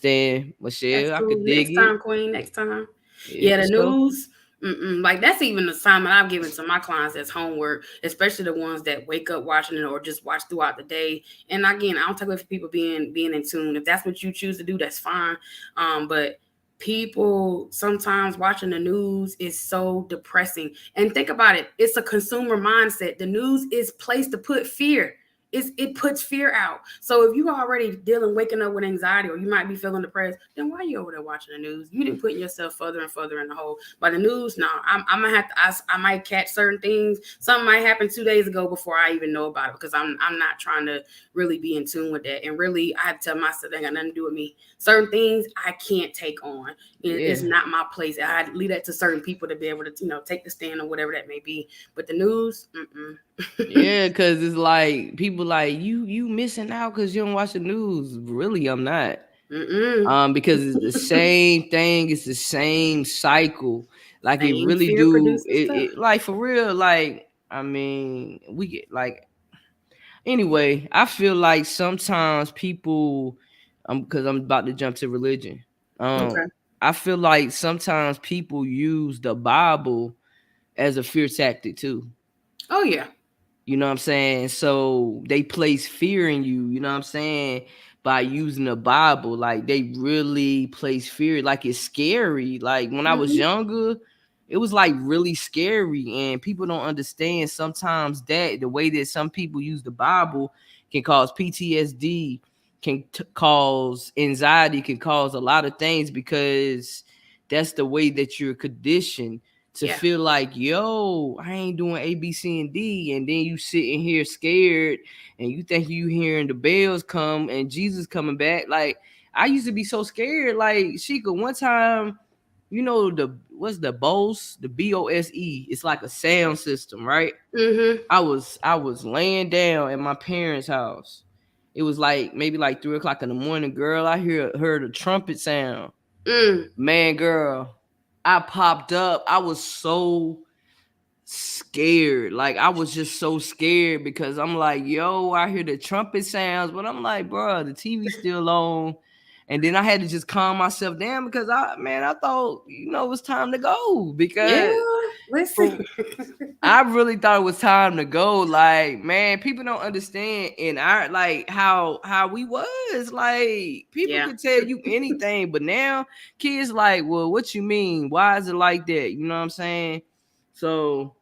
Michelle. I cool. could dig Next it. time, Queen. Next time. Yeah, Yeah, for the sure. news. Like that's even the assignment I've given to my clients as homework, especially the ones that wake up watching it or just watch throughout the day. And again, I don't take away from people being in tune. If that's what you choose to do, that's fine. But people sometimes watching the news is so depressing. And think about it, it's a consumer mindset. The news is placed to put fear. It puts fear out. So if you already waking up with anxiety, or you might be feeling depressed, then why are you over there watching the news? You didn't put yourself further and further in the hole. By the news, no, I'm gonna have to. I might catch certain things. Something might happen 2 days ago before I even know about it, because I'm not trying to really be in tune with that. And really, I have to tell myself that got nothing to do with me. Certain things I can't take on. It's Yeah. not my place. I leave that to certain people to be able to take the stand or whatever that may be. But the news, Yeah, cause it's like people like you missing out because you don't watch the news. Really, I'm not. mm-mm. Because it's the same thing, it's the same cycle. Like it Same really fear do producing it, stuff. it like for real. Like, I mean, we get like, anyway, I feel like sometimes people, because I'm about to jump to religion. Um, Okay. I feel like sometimes people use the Bible as a fear tactic too. Oh yeah. You know what I'm saying? So they place fear in you, you know what I'm saying? By using the Bible. Like they really place fear. Like it's scary. Like when I was Mm-hmm. younger, it was like really scary. And people don't understand sometimes that the way that some people use the Bible can cause PTSD, can cause anxiety, can cause a lot of things, because that's the way that you're conditioned to Yeah. feel like, yo, I ain't doing A, B, C, and D. And then you sitting here scared and you think you hearing the bells come and Jesus coming back. Like, I used to be so scared. Like, Sheeka, one time, what's the Bose? The BOSE. It's like a sound system, right? Mm-hmm. I was laying down at my parents' house. It was like maybe like 3 o'clock in the morning, girl. I heard a trumpet sound. Mm. Man, girl, I popped up. I was so scared. Like I was just so scared because I'm like, yo, I hear the trumpet sounds, but I'm like, bro, the TV's still on. And then I had to just calm myself down because I thought, it was time to go, Yeah. because Listen. for I really thought it was time to go. Like, man, people don't understand in our, like, how we was. Like, people Yeah. could tell you anything, but now kids like, well, what you mean? Why is it like that? You know what I'm saying? So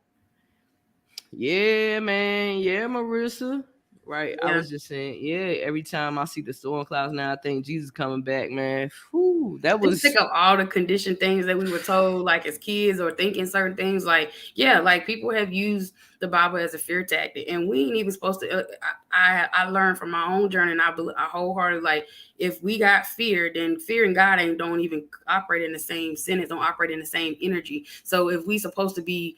yeah, man. Yeah, Marissa. Right. I Yeah. was just saying, yeah, every time I see the storm clouds now, I think Jesus coming back, man. Whew, that Just was think of all the conditioned things that we were told, like as kids, or thinking certain things. Like, yeah, like people have used the Bible as a fear tactic, and we ain't even supposed to. I learned from my own journey, and I wholeheartedly, like, if we got fear, then fear and God ain't don't even operate in the same sentence, don't operate in the same energy. So if we supposed to be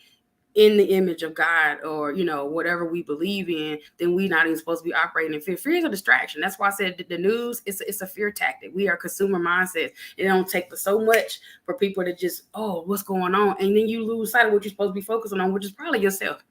in the image of God, or whatever we believe in, then we not even supposed to be operating in fear. Fear is a distraction. That's why I said the news it's a fear tactic. We are consumer mindsets. It don't take so much for people to just, oh, what's going on, and then you lose sight of what you're supposed to be focusing on, which is probably yourself.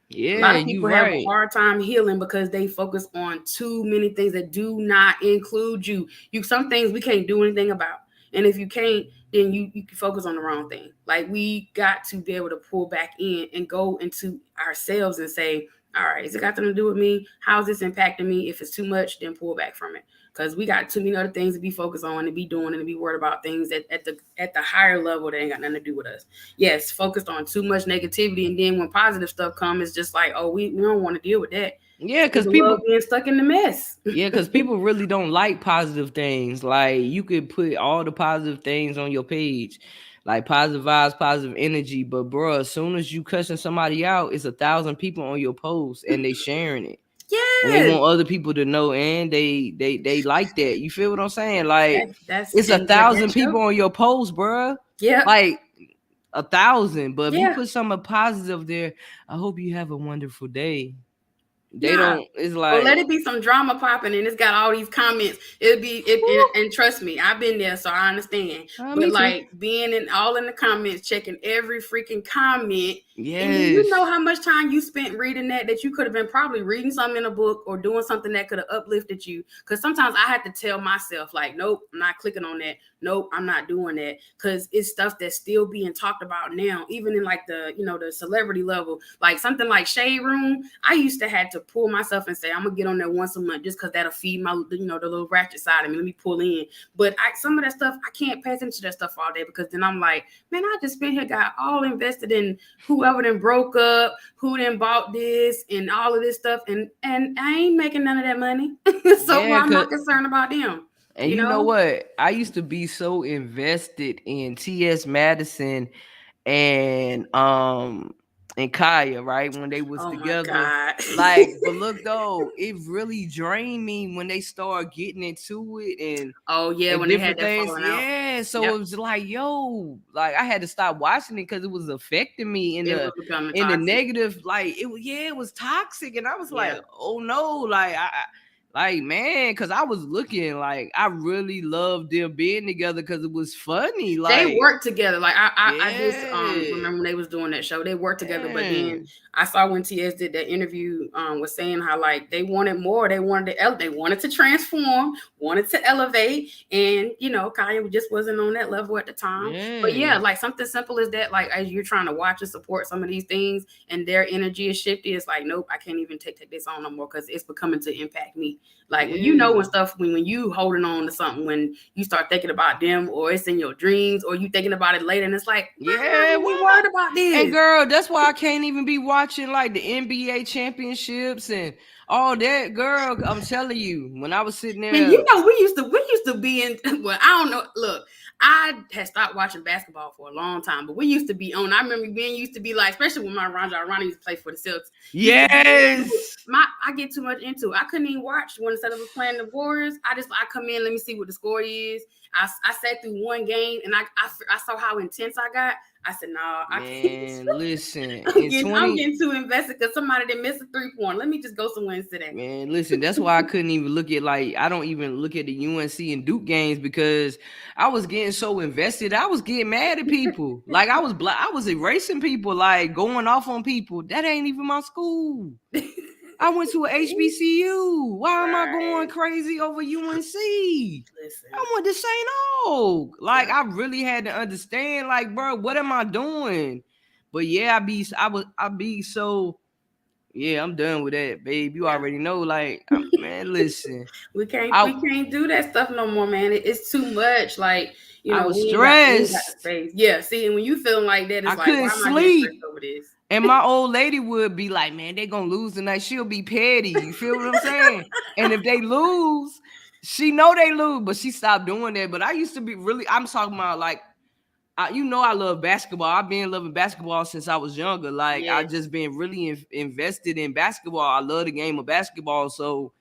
A yeah, lot of you people have a right. hard time healing because they focus on too many things that do not include you. Some things we can't do anything about. And if you can't, then you can focus on the wrong thing. Like, we got to be able to pull back in and go into ourselves and say, all right, has it got something to do with me? How's this impacting me? If it's too much, then pull back from it. Because we got too many other things to be focused on and be doing and to be worried about things at the higher level that ain't got nothing to do with us. Yes, focused on too much negativity, and then when positive stuff comes, it's just like, oh, we don't want to deal with that. Yeah, because People love people being stuck in the mess. Yeah, because people really don't like positive things. Like you could put all the positive things on your page, like positive vibes, positive energy. But bro, as soon as you cussing somebody out, it's 1,000 people on your post and they sharing it. And they Yes. want other people to know, and they like that. You feel what I'm saying? Like That's it's a and what thousand that people show. on your post, bro. Yeah. Like 1,000. But if you Yeah. put something positive there, I hope you have a wonderful day. They Nah. don't. It's Or let like, it be some drama popping and it's got all these comments. It'll be and trust me, I've been there, so I understand. But me too. like being in the comments, checking every freaking comment, and then you know Yes. how much time you spent reading that you could have been probably reading something in a book or doing something that could have uplifted you. Because sometimes I had to tell myself, like, nope, I'm not clicking on that. Nope, I'm not doing that. Because it's stuff that's still being talked about now, even in like the celebrity level, like something like Shade Room. I used to have to pull myself and say, I'm gonna get on there once a month just because that'll feed my the little ratchet side of me. Let me pull in. But some of that stuff I can't pay attention to that stuff all day because then I'm like, man, I just spent here, got all invested in whoever then broke up, who then bought this and all of this stuff, and I ain't making none of that money. So Yeah, I'm cause not concerned about them. and you know what? I used to be so invested in T.S. Madison and Kaya, right? When they was Oh my together. God. Like, but look though, it really drained me when they start getting into it Oh yeah, and when they had different that things. falling out. Yeah. So Yep. it was like, yo, like I had to stop watching it because it was affecting me It was becoming in the toxic. negative. Like it was toxic. And I was like, Yeah. oh no, like like man, because I was looking like I really loved them being together because it was funny. They Like, worked together. Like I just yeah, remember when they was doing that show. They worked together, but then man, I saw when TS did that interview, was saying how like they wanted more. They wanted they wanted to transform, wanted to elevate, and Kanye just wasn't on that level at the time. But yeah, yeah, like something simple as that, like as you're trying to watch and support some of these things and their energy is shifty, it's like, nope, I can't even take this on no more because it's becoming to impact me. Like yeah, when you holding on to something, when you start thinking about them or it's in your dreams or you thinking about it later and it's like, why am I yeah. really Why am worried about I? And this? girl, that's why I can't even be watching like the NBA championships and all that. Girl, I'm telling you, when I was sitting And there, we used to be in well, I don't know. Look, I had stopped watching basketball for a long time, but we used to be on. I remember being used to be like, especially when my Ronnie used to play for the Celtics. Used to be into yes, I get too much into it. I couldn't even watch when instead of playing the Warriors. I come in, let me see what the score is. I sat through one game and I saw how intense I got. I said, no, I can't. man. Listen, in I'm 20, getting too invested because somebody didn't miss a 3-point. Let me just go somewhere and sit down. man, listen, that's why I couldn't even look at like I don't even look at the UNC and Duke games because I was getting so invested. I was getting mad at people. Like I was erasing people, like going off on people. That ain't even my school. I went to a HBCU. Why am I going Right. crazy over UNC? Listen. I went to St. Oak. Like Yeah. I really had to understand, like, bro, what am I doing? But yeah, I be so yeah, I'm done with that, babe. You Yeah. already know, like, man, listen, We can't I we can't do that stuff no more, man. It's too much. Like, I was we ain't got the stressed. space. Yeah, see, and when you feeling like that, I it's like, couldn't why am I getting stressed sleep. over this? And my old lady would be like, man, they gonna lose tonight. She'll be petty. You feel what I'm saying? And if they lose, she know they lose, but she stopped doing that. But I used to be really, I'm talking about like, I love basketball. I've been loving basketball since I was younger. Like I Yes. just been really invested in basketball. I love the game of basketball. So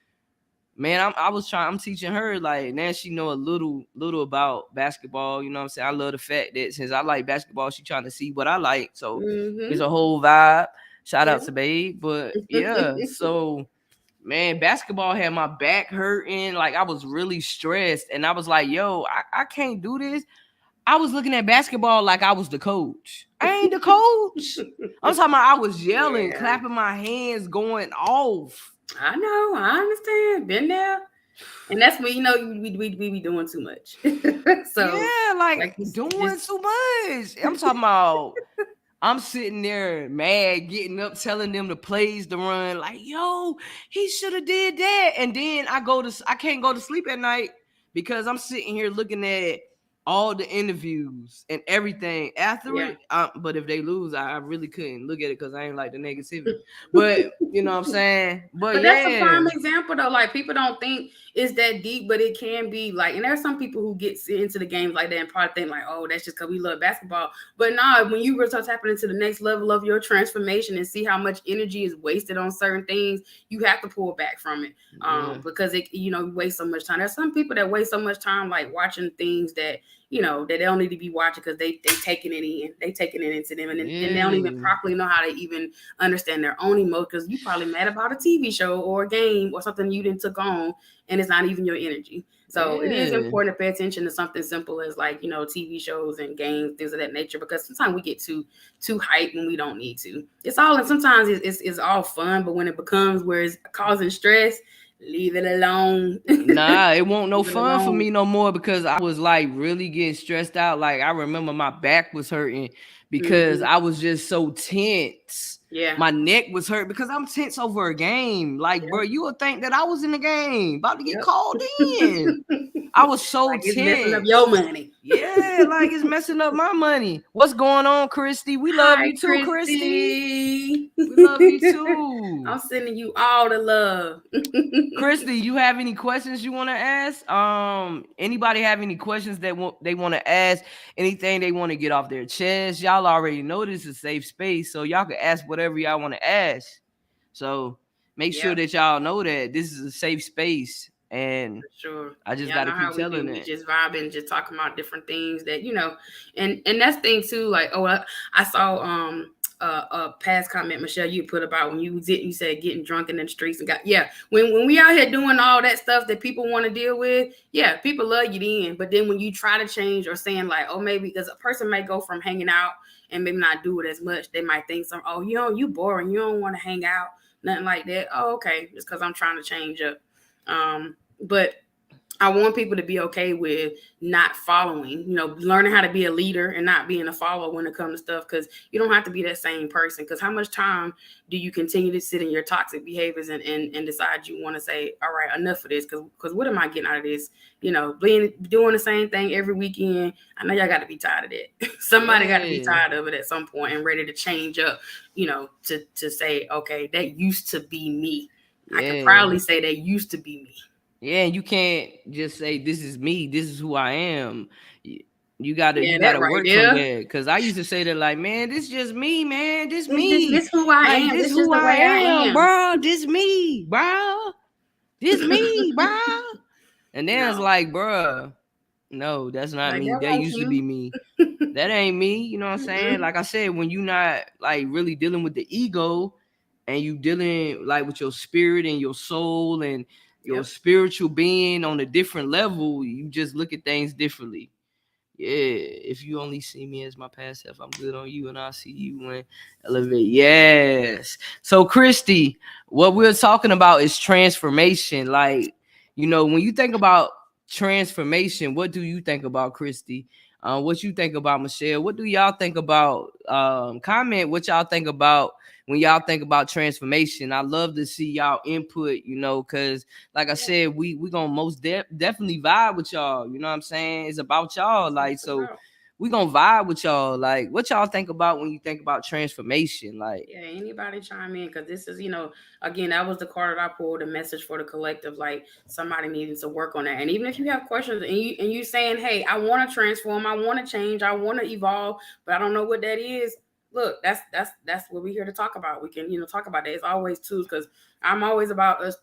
man, I'm teaching her like now she know a little about basketball. You know what I'm saying? I love the fact that since I like basketball, she trying to see what I like. So it's Mm-hmm. a whole vibe. Shout Yeah. out to Babe. But yeah, so man, basketball had my back hurting. Like I was really stressed. And I was like, yo, I can't do this. I was looking at basketball like I was the coach. I ain't the coach. I'm talking about I was yelling, Yeah. clapping my hands, going off. I know. I understand. Been there. And that's when we be doing too much. So Yeah, like like doing just too much. I'm talking about I'm sitting there mad, getting up, telling them the plays to run, like, yo, he should have did that. And then I can't go to sleep at night because I'm sitting here looking at all the interviews and everything after Yeah. it. But if they lose, I really couldn't look at it because I ain't like the negativity. But you know what I'm saying? But But that's a yeah. prime example though. Like people don't think it's that deep, but it can be like. And there's some people who get into the games like that and probably think like, oh, that's just because we love basketball. But nah, when you really start tapping into the next level of your transformation and see how much energy is wasted on certain things, you have to pull back from it. Yeah. Because it, you waste so much time. There's some people that waste so much time like watching things that that they don't need to be watching because they taking it in, they taking it into them, and then they don't even properly know how to even understand their own emotions. Because you probably mad about a TV show or a game or something you didn't took on, and it's not even your energy. So it is important to pay attention to something simple as like TV shows and games, things of that nature, because sometimes we get too hyped when we don't need to. It's all, and sometimes it's all fun, but when it becomes where it's causing stress, leave it alone. Nah, it won't no fun for me no more because I was like really getting stressed out. Like I remember my back was hurting because I was just so tense. Yeah. My neck was hurt because I'm tense over a game. Like, bro, you would think that I was in the game, about to get called in. I was so like tense. It's messing up your money. Yeah, like it's messing up my money. What's going on, Christy? We love you too, Christy. We love you too. I'm sending you all the love. Christy, you have any questions you want to ask? Anybody have any questions that they want to ask? Anything they want to get off their chest? Y'all already know this is a safe space, so y'all can ask whatever y'all want to ask. So make sure that y'all know that this is a safe space, and for sure. I just gotta keep telling we it. just vibing, just talking about different things that and that's the thing too. Like, I saw a past comment, Michelle, you put about when you said getting drunk in the streets and when we out here doing all that stuff that people want to deal with, people love you then. But then when you try to change or saying like, oh, maybe because a person may go from hanging out and maybe not do it as much, they might think you boring, you don't want to hang out, nothing like that. Oh, okay, just because I'm trying to change up. But I want people to be okay with not following, learning how to be a leader and not being a follower when it comes to stuff, because you don't have to be that same person. Because how much time do you continue to sit in your toxic behaviors and decide you want to say, all right, enough of this? Because what am I getting out of this? Doing the same thing every weekend. I know y'all got to be tired of that. Somebody got to be tired of it at some point and ready to change up, to say, okay, that used to be me. I can proudly say that used to be me. Yeah, you can't just say this is me, this is who I am. You gotta work from there. Because I used to say that like, man, this just me, man. This me. This who I am. This who I am, bro. This me, bro. This me, bro. And then it's like, bro, no, that's not me. That used to be me. That ain't me. You know what I'm saying? Like I said, when you not like really dealing with the ego and you dealing like with your spirit and your soul and your spiritual being on a different level, you just look at things differently. Yeah, if you only see me as my past self, I'm good on you, and I'll see you when elevate. Yes. So, Christy, what we're talking about is transformation. Like, when you think about transformation, what do you think about, Christy? What you think about, Michelle? What do y'all think about? Comment what y'all think about when y'all think about transformation. I love to see y'all input, because like I said, we gonna most definitely vibe with y'all. You know what I'm saying? It's about y'all. Like, so we gonna vibe with y'all. Like, what y'all think about when you think about transformation? Like, anybody chime in, because this is, again, that was the card that I pulled, a message for the collective, like somebody needing to work on that. And even if you have questions and you saying, hey, I want to transform, I want to change, I want to evolve, but I don't know what that is. Look, that's what we're here to talk about. We can, talk about that. It's always tools, because I'm always about us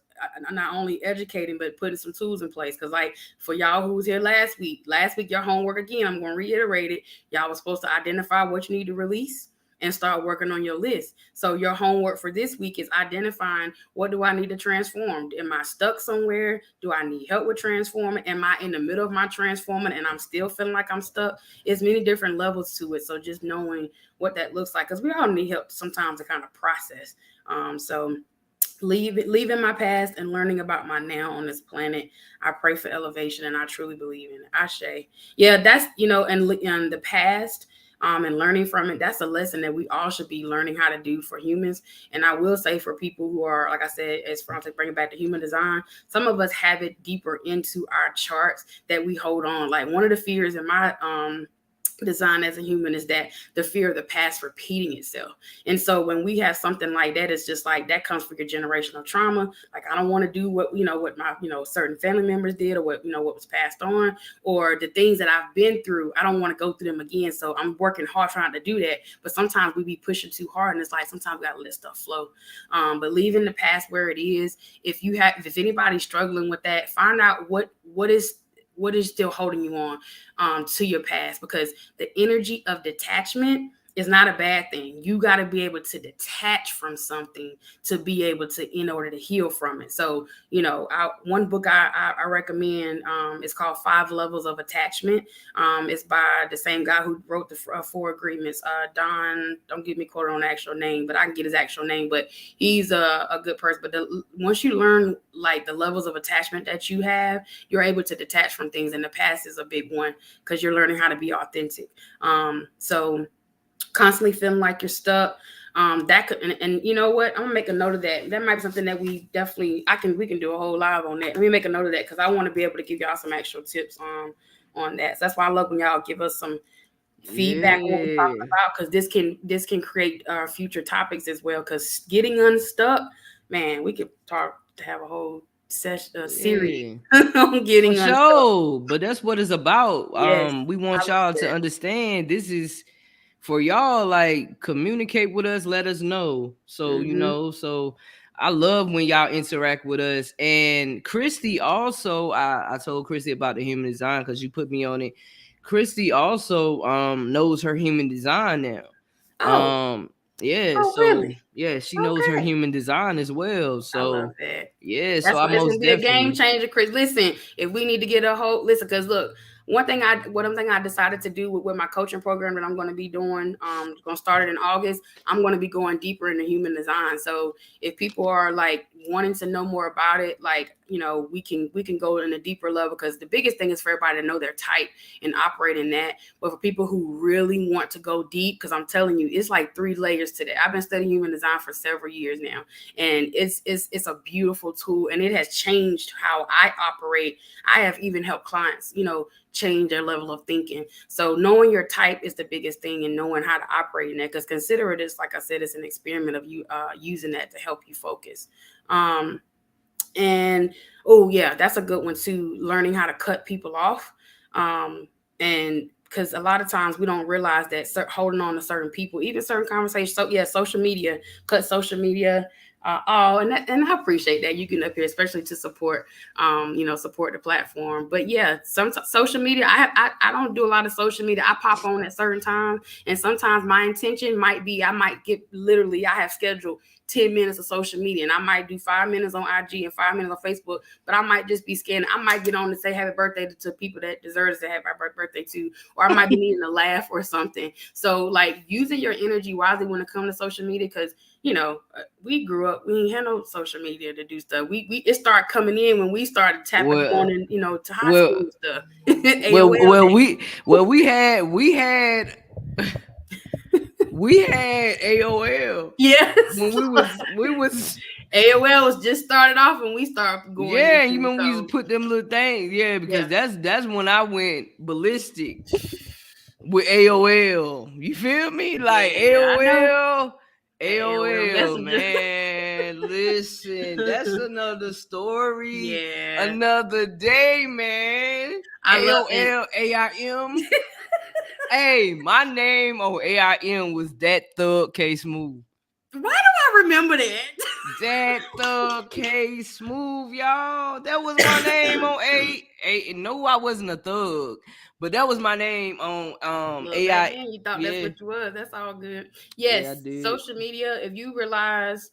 not only educating, but putting some tools in place. Because like for y'all who was here last week, your homework, again, I'm going to reiterate it. Y'all was supposed to identify what you need to release and start working on your list. So your homework for this week is identifying, what do I need to transform? Am I stuck somewhere? Do I need help with transforming? Am I in the middle of my transforming and I'm still feeling like I'm stuck? It's many different levels to it. So just knowing what that looks like, because we all need help sometimes to kind of process. So leaving my past and learning about my now on this planet. I pray for elevation, and I truly believe in it. Ashe. Yeah, that's, and the past, and learning from it. That's a lesson that we all should be learning how to do for humans. And I will say for people who are, like I said, as far as bringing back to human design, some of us have it deeper into our charts that we hold on. Like one of the fears in my design as a human is that the fear of the past repeating itself. And so when we have something like that, it's just like that comes from your generational trauma. Like I don't want to do what what my certain family members did, or what what was passed on, or the things that I've been through. I don't want to go through them again. So I'm working hard trying to do that. But sometimes we be pushing too hard, and it's like sometimes we gotta let stuff flow. But leaving the past where it is. If anybody's struggling with that, find out what is still holding you on to your past, because the energy of detachment is not a bad thing. You got to be able to detach from something to be able to, in order to heal from it. So, one book I recommend is called 5 Levels of Attachment. It's by the same guy who wrote the 4 Agreements. Don, don't get me quoted on the actual name, but I can get his actual name. But he's a good person. But once you learn like the levels of attachment that you have, you're able to detach from things. And the past is a big one because you're learning how to be authentic. So constantly feeling like you're stuck. That could, and you know what? I'm gonna make a note of that. That might be something that we can do a whole live on that. Let me make a note of that because I want to be able to give y'all some actual tips on that. So that's why I love when y'all give us some feedback on what we're talking about, because this can create future topics as well. Because getting unstuck, man, we could have a whole series on getting unstuck. Sure, but that's what it's about. Yes, We want y'all to understand this is for y'all. Like, communicate with us, let us know. So so I love when y'all interact with us. And Christy also, I told Christy about the human design because you put me on it. Christy also knows her human design now. Really? Yeah, she knows her human design as well. So I love that. Yeah, That's so I it's most gonna be a definitely game changer, Chris. Listen, if we need to get a whole because look, one thing I decided to do with my coaching program that I'm going to be doing, going to start it in August. I'm going to be going deeper into human design. So if people are like wanting to know more about it, like we can go in a deeper level, because the biggest thing is for everybody to know their type and operate in that. But for people who really want to go deep, because I'm telling you, it's like 3 layers to that. I've been studying human design for several years now, and it's a beautiful tool, and it has changed how I operate. I have even helped clients, change their level of thinking. So knowing your type is the biggest thing, and knowing how to operate in that, because consider it as, like I said, it's an experiment of you using that to help you focus. And oh yeah, that's a good one too, learning how to cut people off. And because a lot of times we don't realize that holding on to certain people, even certain conversations. So yeah, social media, cut social media. And I appreciate that you can up here, especially to support, support the platform. But yeah, some social media, I don't do a lot of social media. I pop on at certain times, and sometimes my intention might be I have scheduled 10 minutes of social media, and I might do 5 minutes on IG and 5 minutes on Facebook, but I might just be scanning. I might get on to say happy birthday to people that deserve to have happy birthday to, or I might be needing a laugh or something. So like using your energy wisely when it comes to social media, because we grew up, we didn't have no social media to do stuff. It started coming in when we started tapping on and to high school and stuff. we had AOL. Yes. When we was AOL was just started off when we started going. Yeah, you remember we used to put them little things. Yeah, because that's when I went ballistic with AOL. You feel me? Like AOL, man. Listen, that's another story. Yeah. Another day, man. AOL, AIM. Hey, my name on AIM was That Thug K Smooth. Why do I remember that? That Thug K Smooth, y'all. That was my name on A. No, I wasn't a thug, but that was my name on AI. You thought that's what you was. That's all good. Yes, social media. If you realize,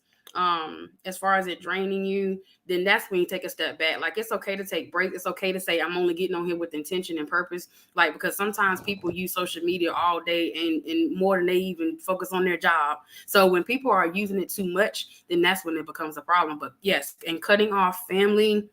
as far as it draining you, then that's when you take a step back. Like, it's okay to take breaks. It's okay to say I'm only getting on here with intention and purpose. Like, because sometimes people use social media all day and more than they even focus on their job. So when people are using it too much, then that's when it becomes a problem. But yes, and cutting off family,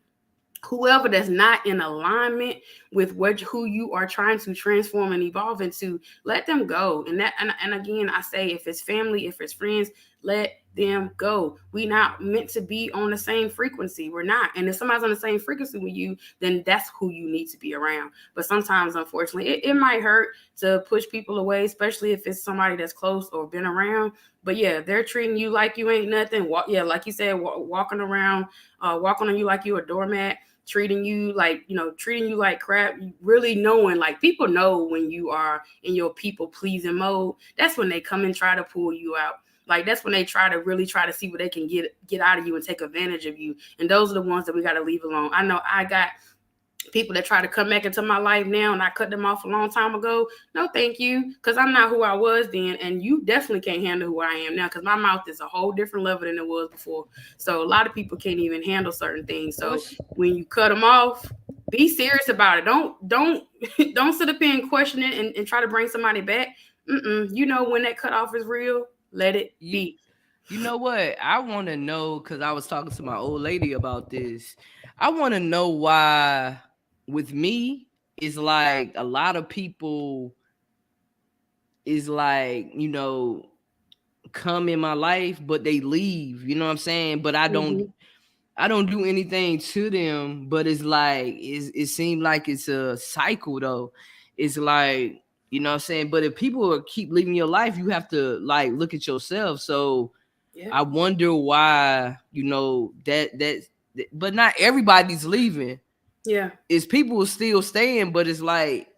whoever that's not in alignment with who you are trying to transform and evolve into, let them go. And again, I say, if it's family, if it's friends, let them go. We not meant to be on the same frequency. We're not. And if somebody's on the same frequency with you, then that's who you need to be around. But sometimes, unfortunately, it might hurt to push people away, especially if it's somebody that's close or been around. But yeah, they're treating you like you ain't nothing. Yeah, like you said, walking around, walking on you like you a doormat, treating you like, treating you like crap. Really knowing, like, people know when you are in your people pleasing mode. That's when they come and try to pull you out. Like, that's when they try to see what they can get out of you and take advantage of you. And those are the ones that we got to leave alone. I know I got people that try to come back into my life now, and I cut them off a long time ago. No, thank you, because I'm not who I was then, and you definitely can't handle who I am now, because my mouth is a whole different level than it was before. So a lot of people can't even handle certain things. So when you cut them off, be serious about it. Don't don't sit up here and question it and try to bring somebody back. You know when that cutoff is real, let it be. You know what? I want to know, because I was talking to my old lady about this. I want to know why, with me, it's like a lot of people is like, come in my life, but they leave. You know what I'm saying? But I don't do anything to them. But it's like it seems like it's a cycle though. It's like, you know what I'm saying? But if people keep leaving your life, you have to like look at yourself. So Yeah. I wonder why, but not everybody's leaving. Yeah. It's people still staying, but it's like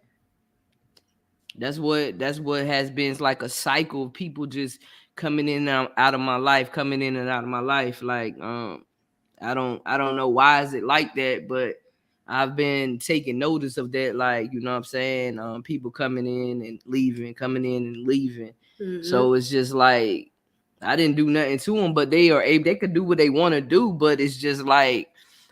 that's what has been. It's like a cycle of people just coming in and out of my life, coming in and out of my life. Like, I don't know why is it like that, but I've been taking notice of that. Like, you know what I'm saying? People coming in and leaving, coming in and leaving. So it's just like I didn't do nothing to them, but they are able. They could do what they want to do, but it's just like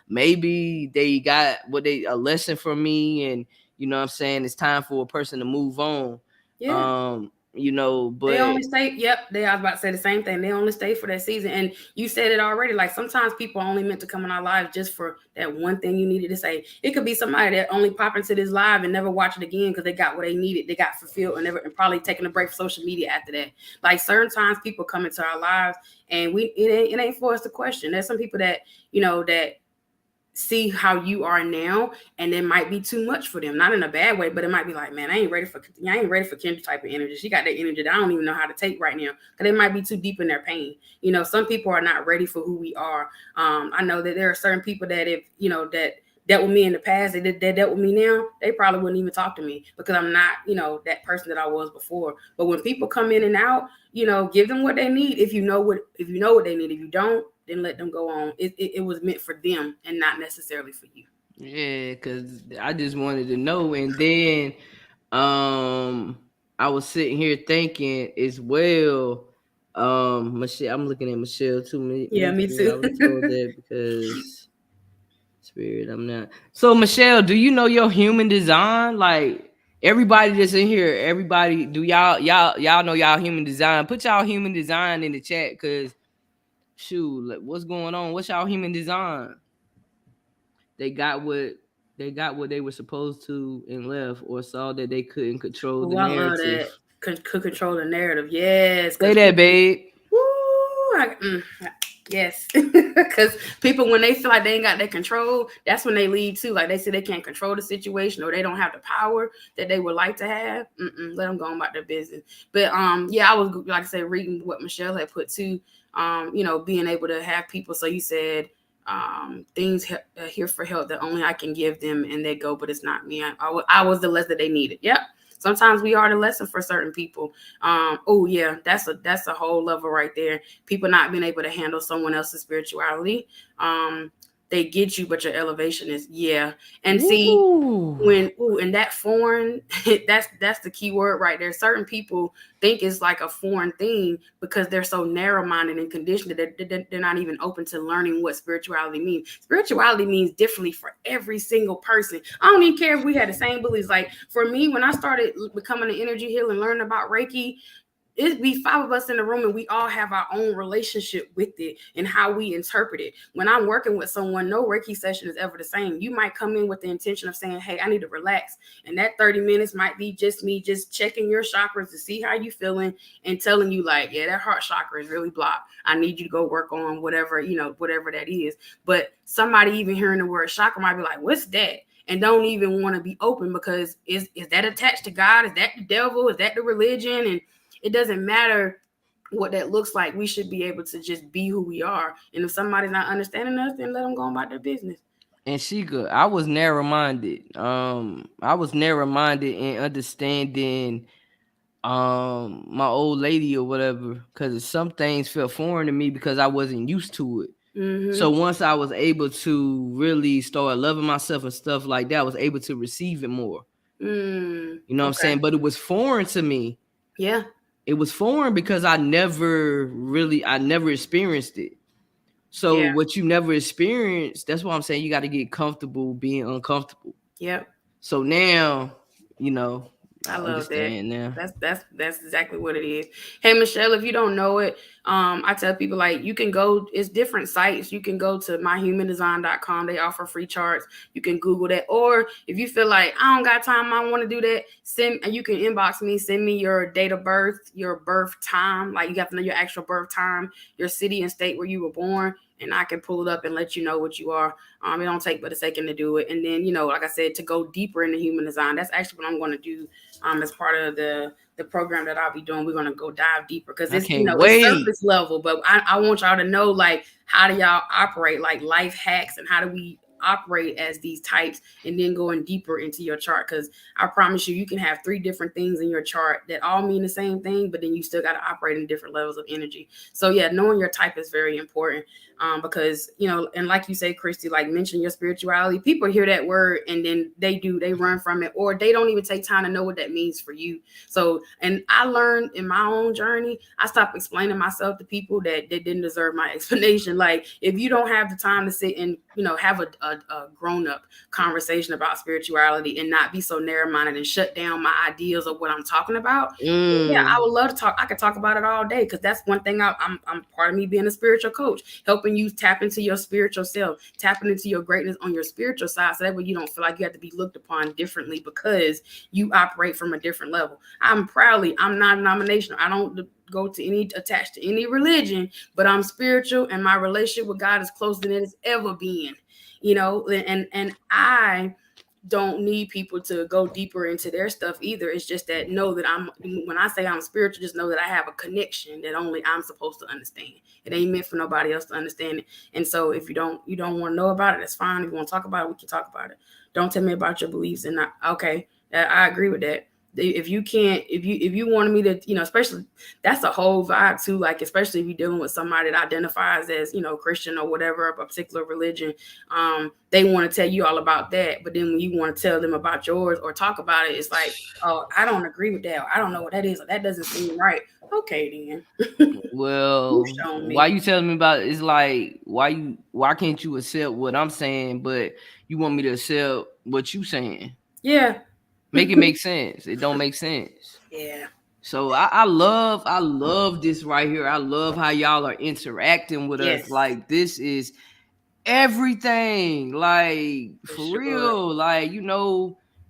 maybe they got a lesson from me, and you know what I'm saying, it's time for a person to move on. Yeah. But They only stay. Yep, I was about to say the same thing. They only stay for that season, and you said it already. Like, sometimes people are only meant to come in our lives just for that one thing you needed to say. It could be somebody that only pop into this live and never watch it again because they got what they needed. They got fulfilled, and probably taking a break from social media after that. Like, certain times people come into our lives, and it ain't for us to question. There's some people that that see how you are now, and it might be too much for them, not in a bad way, but it might be like, man, I ain't ready for Kendra type of energy. She got that energy that I don't even know how to take right now, because they might be too deep in their pain. Some people are not ready for who we are. I know that there are certain people that, if that dealt with me in the past, they dealt with me now, they probably wouldn't even talk to me, because I'm not that person that I was before. But when people come in and out, give them what they need. If you know what they need. If you don't, then let them go on. It was meant for them and not necessarily for you. yeah, because I just wanted to know. And then I was sitting here thinking as well. Michelle, I'm looking at Michelle too. Yeah, me I too. was told that because spirit, I'm not. So Michelle, do you know your human design? Like, everybody that's in here, everybody, do y'all know y'all human design? Put y'all human design in the chat, cause shoot, like, what's going on? What's y'all human design? They got what they were supposed to and left, or saw that they couldn't control the Oh, I love that. narrative. Could control the narrative. Yes. Say that, babe. Yes. Because people, when they feel like they ain't got that control, that's when they leave too. Like, they say they can't control the situation, or they don't have the power that they would like to have. Let them go on about their business. But yeah, I was, like I said, reading what Michelle had put too. Being able to have people. So you said things here for help that only I can give them, and they go, but it's not me. I was the less that they needed. Yep. Sometimes we are the lesson for certain people. Oh yeah, that's a whole level right there. People not being able to handle someone else's spirituality. They get you, but your elevation is, yeah. And see, and that foreign, that's the key word right there. Certain people think it's like a foreign thing because they're so narrow-minded and conditioned that they're not even open to learning what spirituality means. Spirituality means differently for every single person. I don't even care if we had the same beliefs. Like, for me, when I started becoming an energy healer and learning about Reiki, it'd be 5 of us in the room and we all have our own relationship with it and how we interpret it. When I'm working with someone, no Reiki session is ever the same. You might come in with the intention of saying, hey, I need to relax. And that 30 minutes might be just me just checking your chakras to see how you feeling and telling you like, yeah, that heart chakra is really blocked. I need you to go work on whatever, whatever that is. But somebody even hearing the word chakra might be like, what's that? And don't even want to be open because is that attached to God? Is that the devil? Is that the religion? And it doesn't matter what that looks like. We should be able to just be who we are. And if somebody's not understanding us, then let them go about their business. And Sheeka, I was narrow-minded. I was narrow-minded in understanding my old lady or whatever, because some things felt foreign to me because I wasn't used to it. Mm-hmm. So once I was able to really start loving myself and stuff like that, I was able to receive it more. You know what I'm saying? But it was foreign to me. Yeah. It was foreign because I never experienced it. So what you never experienced, that's why I'm saying you got to get comfortable being uncomfortable. Yep. So now, I love that. Now. That's exactly what it is. Hey, Michelle, if you don't know it, I tell people like you can go, it's different sites. You can go to myhumandesign.com. They offer free charts. You can Google that. Or if you feel like I don't got time, I don't want to do that, you can inbox me, send me your date of birth, your birth time. Like you have to know your actual birth time, your city and state where you were born. And I can pull it up and let you know what you are. It don't take but a second to do it. And then, like I said, to go deeper into human design, that's actually what I'm going to do as part of the program that I'll be doing. We're going to go dive deeper because it's, it's surface level. But I want y'all to know, like, how do y'all operate, like life hacks, and how do we operate as these types, and then going deeper into your chart, because I promise you can have 3 different things in your chart that all mean the same thing, but then you still got to operate in different levels of energy. So yeah, knowing your type is very important, because and like you say, Christy, like mention your spirituality, people hear that word and then they run from it, or they don't even take time to know what that means for you. So, and I learned in my own journey, I stopped explaining myself to people that didn't deserve my explanation. Like if you don't have the time to sit and have a grown-up conversation about spirituality and not be so narrow-minded and shut down my ideas of what I'm talking about, yeah, I would love to talk. I could talk about it all day, because that's one thing I'm part of me being a spiritual coach, helping you tap into your spiritual self, tapping into your greatness on your spiritual side, so that way you don't feel like you have to be looked upon differently because you operate from a different level. I'm not denominational. I don't go to attached to any religion, but I'm spiritual, and my relationship with God is closer than it has ever been. And I don't need people to go deeper into their stuff either. It's just that when I say I'm spiritual, just know that I have a connection that only I'm supposed to understand. It ain't meant for nobody else to understand it. And so if you don't want to know about it, that's fine. If you want to talk about it, we can talk about it. Don't tell me about your beliefs. And I agree with that. If you wanted me to, especially, that's a whole vibe too. Like, especially if you're dealing with somebody that identifies as, Christian or whatever, a particular religion, they want to tell you all about that. But then when you want to tell them about yours or talk about it, it's like, oh, I don't agree with that. Or I don't know what that is. Or that doesn't seem right. Okay, then. Well, why you telling me about it? It's like, why can't you accept what I'm saying, but you want me to accept what you saying? Yeah. Make it make sense. It don't make sense. Yeah. So I love this right here. I love how y'all are interacting with us. Like, this is everything. Like, for real. Like,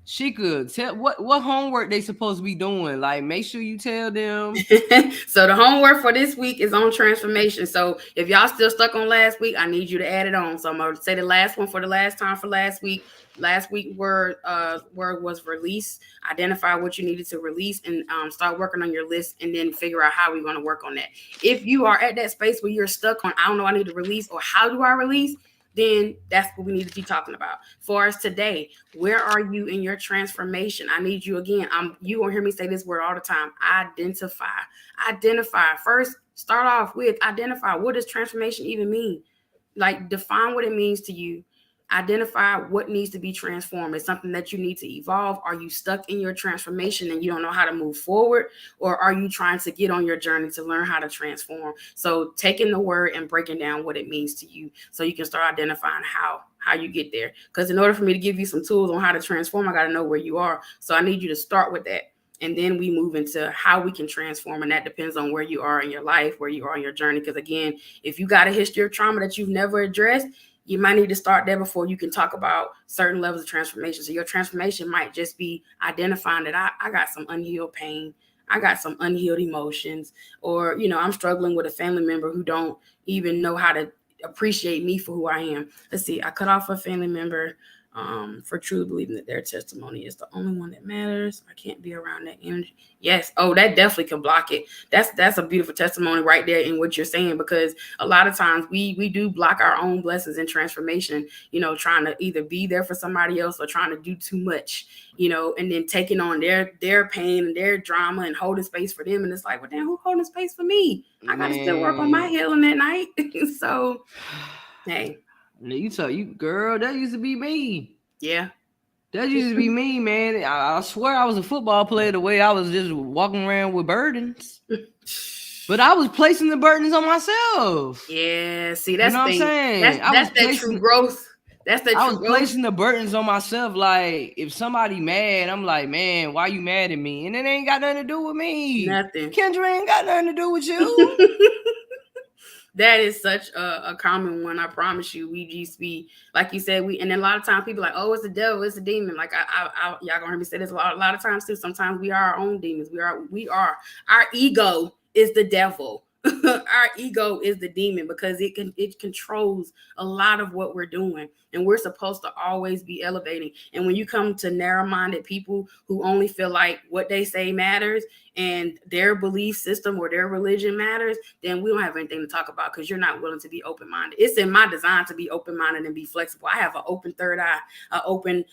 Sheeka, tell what homework they supposed to be doing. Like, make sure you tell them. So the homework for this week is on transformation. So if y'all still stuck on last week, I need you to add it on. So I'm gonna say the last one for the last time for last week. Last week word was release. Identify what you needed to release, and start working on your list, and then figure out how we're going to work on that. If you are at that space where you're stuck on, I don't know, I need to release, or how do I release, then that's what we need to be talking about. For us today, where are you in your transformation? I need you again. You won't hear me say this word all the time. Identify. First, start off with identify. What does transformation even mean? Like, define what it means to you. Identify what needs to be transformed. It's something that you need to evolve. Are you stuck in your transformation and you don't know how to move forward? Or are you trying to get on your journey to learn how to transform? So taking the word and breaking down what it means to you, so you can start identifying how you get there. Because in order for me to give you some tools on how to transform, I got to know where you are. So I need you to start with that. And then we move into how we can transform. And that depends on where you are in your life, where you are in your journey. Because again, if you got a history of trauma that you've never addressed, you might need to start there before you can talk about certain levels of transformation. So your transformation might just be identifying that I got some unhealed pain. I got some unhealed emotions, or, I'm struggling with a family member who don't even know how to appreciate me for who I am. Let's see, I cut off a family member for truly believing that their testimony is the only one that matters. I can't be around that energy. Yes. Oh, that definitely can block it. That's a beautiful testimony right there in what you're saying, because a lot of times we do block our own blessings and transformation, trying to either be there for somebody else or trying to do too much, and then taking on their pain and their drama and holding space for them. And it's like, well, damn, who's holding space for me? I got to still work on my healing that night. So, hey. You girl, that used to be me. Yeah. That used to be me, man. I swear I was a football player the way I was just walking around with burdens. But I was placing the burdens on myself. Yeah, see, that's what I'm saying. That's that true growth. That's that true growth. I was placing the burdens on myself. Like, if somebody mad, I'm like, man, why you mad at me? And it ain't got nothing to do with me. Nothing. Kendra ain't got nothing to do with you. That is such a common one. I promise you. We just be, like you said, and then a lot of times people are like, oh, it's the devil, it's a demon. Like y'all gonna hear me say this a lot of times too. Sometimes we are our own demons. We are our ego is the devil. Our ego is the demon, because it controls a lot of what we're doing, and we're supposed to always be elevating. And when you come to narrow-minded people who only feel like what they say matters and their belief system or their religion matters, then we don't have anything to talk about, because you're not willing to be open-minded. It's in my design to be open-minded and be flexible. I have an open third eye, an open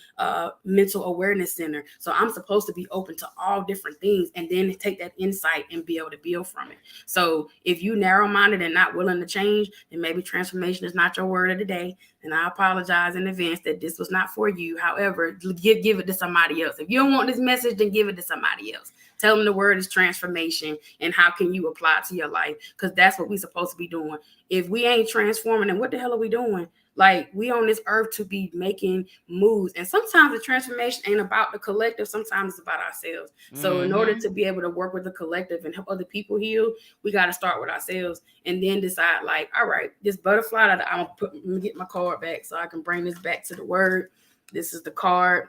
mental awareness center. So I'm supposed to be open to all different things, and then take that insight and be able to build from it. So if you narrow-minded and not willing to change, then maybe transformation is not your word of the day. And I apologize in advance that this was not for you. However, give it to somebody else. If you don't want this message, then give it to somebody else. Tell them the word is transformation, and how can you apply it to your life? Because that's what we're supposed to be doing. If we ain't transforming, then what the hell are we doing? Like, we on this earth to be making moves. And sometimes the transformation ain't about the collective. Sometimes it's about ourselves. So in order to be able to work with the collective and help other people heal, we got to start with ourselves, and then decide, like, all right, this butterfly that I'm going to get my card back so I can bring this back to the word. This is the card,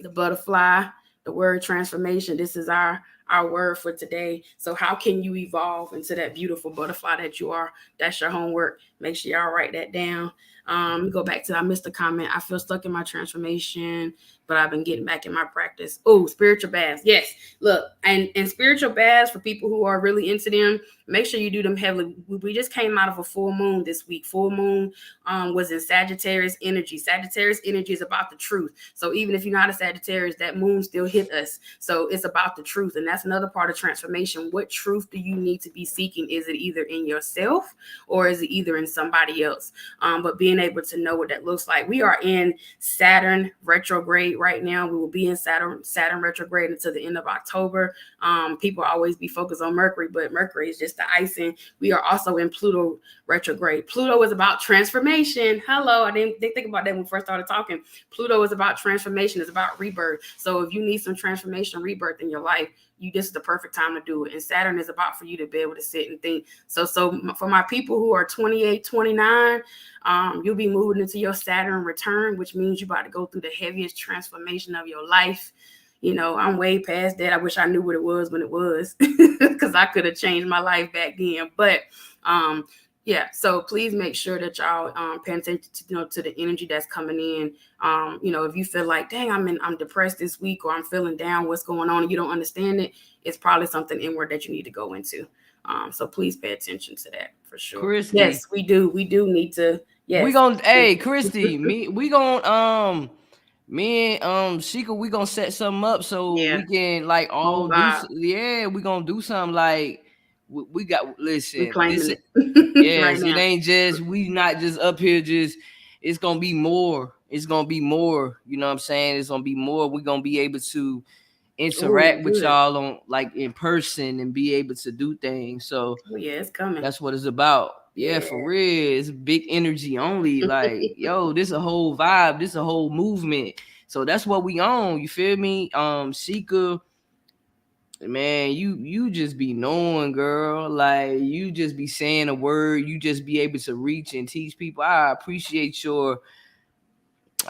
the butterfly, the word transformation. This is our word for today. So how can you evolve into that beautiful butterfly that you are? That's your homework. Make sure y'all write that down. Go back to, I missed a comment. I feel stuck in my transformation, but I've been getting back in my practice. Oh, spiritual baths. Yes. Look, and spiritual baths, for people who are really into them, make sure you do them heavily. We just came out of a full moon this week. Full moon was in Sagittarius energy. Sagittarius energy is about the truth. So even if you're not a Sagittarius, that moon still hit us. So it's about the truth. And that's another part of transformation. What truth do you need to be seeking? Is it either in yourself, or is it either in somebody else? But being able to know what that looks like. We are in Saturn retrograde right now. We will be in Saturn retrograde until the end of October. People always be focused on Mercury, but Mercury is just the icing. We are also in Pluto retrograde. Pluto is about transformation. Hello, I didn't think about that when we first started talking. Pluto is about transformation. It's about rebirth. So if you need some transformation, rebirth in your life, this is the perfect time to do it. And Saturn is about for you to be able to sit and think. So for my people who are 28, 29, you'll be moving into your Saturn return, which means you're about to go through the heaviest transformation of your life. I'm way past that. I wish I knew what it was when it was, because I could have changed my life back then. But yeah, so please make sure that y'all pay attention to the energy that's coming in. If you feel like, dang, I'm depressed this week, or I'm feeling down, what's going on, and you don't understand it, it's probably something inward that you need to go into. So please pay attention to that for sure. Christy. Yes, we do. We do need to. Yes. We gonna, hey, Christy, we gonna me and Sheeka, we gonna set something up so we can like all we gonna do something like we got, listen, we claiming it. Yes, right, it ain't just, we not just up here just, it's gonna be more. It's gonna be more, you know what I'm saying? It's gonna be more. We're gonna be able to interact with y'all on like in person and be able to do things. So it's coming. That's what it's about. Yeah, for real. It's big energy only. Like, yo, this a whole vibe. This a whole movement. So that's what we on. You feel me? Sheeka, Man, you just be knowing, girl. Like you just be saying a word, you just be able to reach and teach people. I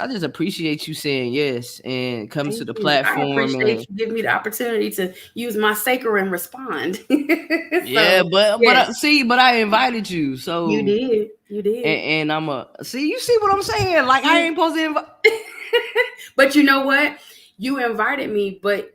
just appreciate you saying yes and coming to Thank the you. I platform. appreciate And you giving me the opportunity to use my sacre and respond. yeah, So yes, but I invited you, you so did. You did. and I'm a see. You see what I'm saying? Like I You ain't supposed to invite. but you know what? You invited me, but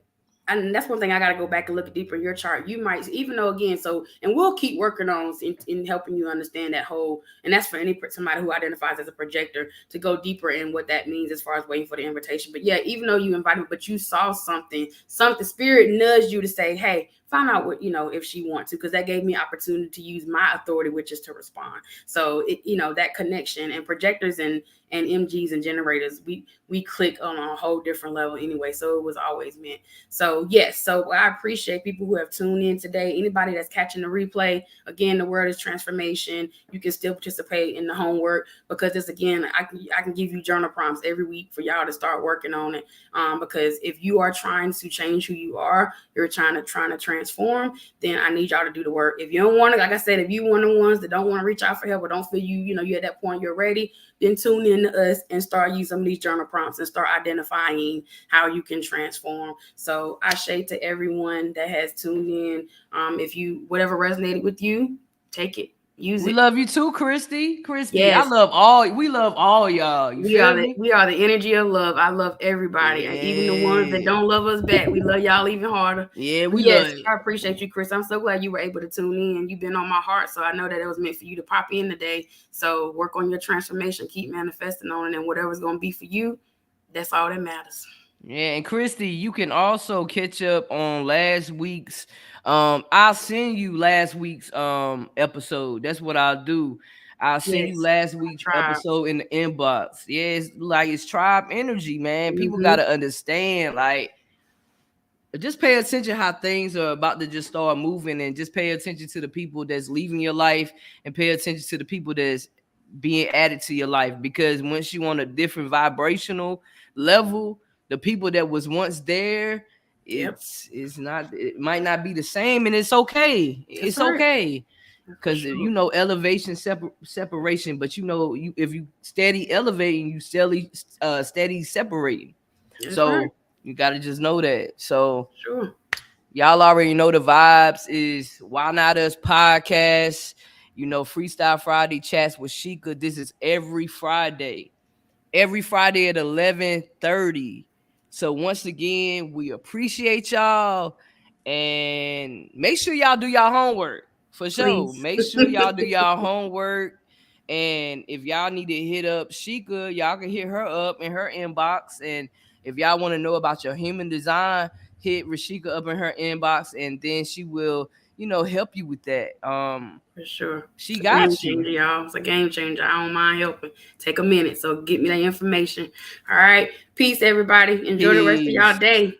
and that's one thing I got to go back and look deeper in your chart. You might, even though again, so and we'll keep working on in helping you understand that whole. And that's for somebody who identifies as a projector to go deeper in what that means as far as waiting for the invitation. But yeah, even though you invited me, but you saw something, spirit nudged you to say, hey. Find out what if she wants to, because that gave me opportunity to use my authority, which is to respond. So that connection and projectors and MGs and generators, we click on a whole different level anyway. So it was always meant. So yes, so I appreciate people who have tuned in today. Anybody that's catching the replay, again, the word is transformation. You can still participate in the homework because it's again, I can give you journal prompts every week for y'all to start working on it. Because if you are trying to change who you are, you're trying to transform, then I need y'all to do the work. If you don't want to, like I said, if you one of the ones that don't want to reach out for help or don't feel you're at that point you're ready, then tune in to us and start using some of these journal prompts and start identifying how you can transform. So I say to everyone that has tuned in, if you whatever resonated with you, take it. Use We it. love you too, Christy. Christy, Yes. we love all y'all. You feel me? We are the energy of love. I love everybody, and even the ones that Yeah. don't love us back. We love y'all even harder. Yeah, But we yes, love you. I appreciate you, Chris. I'm so glad you were able to tune in. You've been on my heart, so I know that it was meant for you to pop in today. So work on your transformation, keep manifesting on it, and whatever's going to be for you, that's all that matters. Yeah, and Christy, you can also catch up on last week's I'll send you last week's episode. That's what I'll do. I'll send you Yes, last week's tribe. episode in the inbox. Yeah, it's like it's tribe energy, man. People Mm-hmm. gotta understand, like, just pay attention how things are about to just start moving, and just pay attention to the people that's leaving your life, and pay attention to the people that's being added to your life. Because once you on a different vibrational level, the people that was once there, Yep, it might not be the same, and it's okay. that's It's right. okay. That's for Because sure. elevation, separation, but you if you steady elevating, you steady separating. That's right. So you got to just know that. So Sure. y'all already know the vibes is Why Not Us podcast. Freestyle Friday chats with Sheeka. This is every Friday at 11:30. So once again, we appreciate y'all, and make sure y'all do y'all homework for sure. Please. Make sure y'all do y'all homework. And if y'all need to hit up Sheeka, y'all can hit her up in her inbox. And if y'all want to know about your human design, hit Rashika up in her inbox, and then she will, help you with that. For sure. She It's a game got you. changer, y'all. It's a game changer. I don't mind helping. Take a minute. So get me that information. All right. Peace, everybody. Enjoy the rest of y'all Peace. day.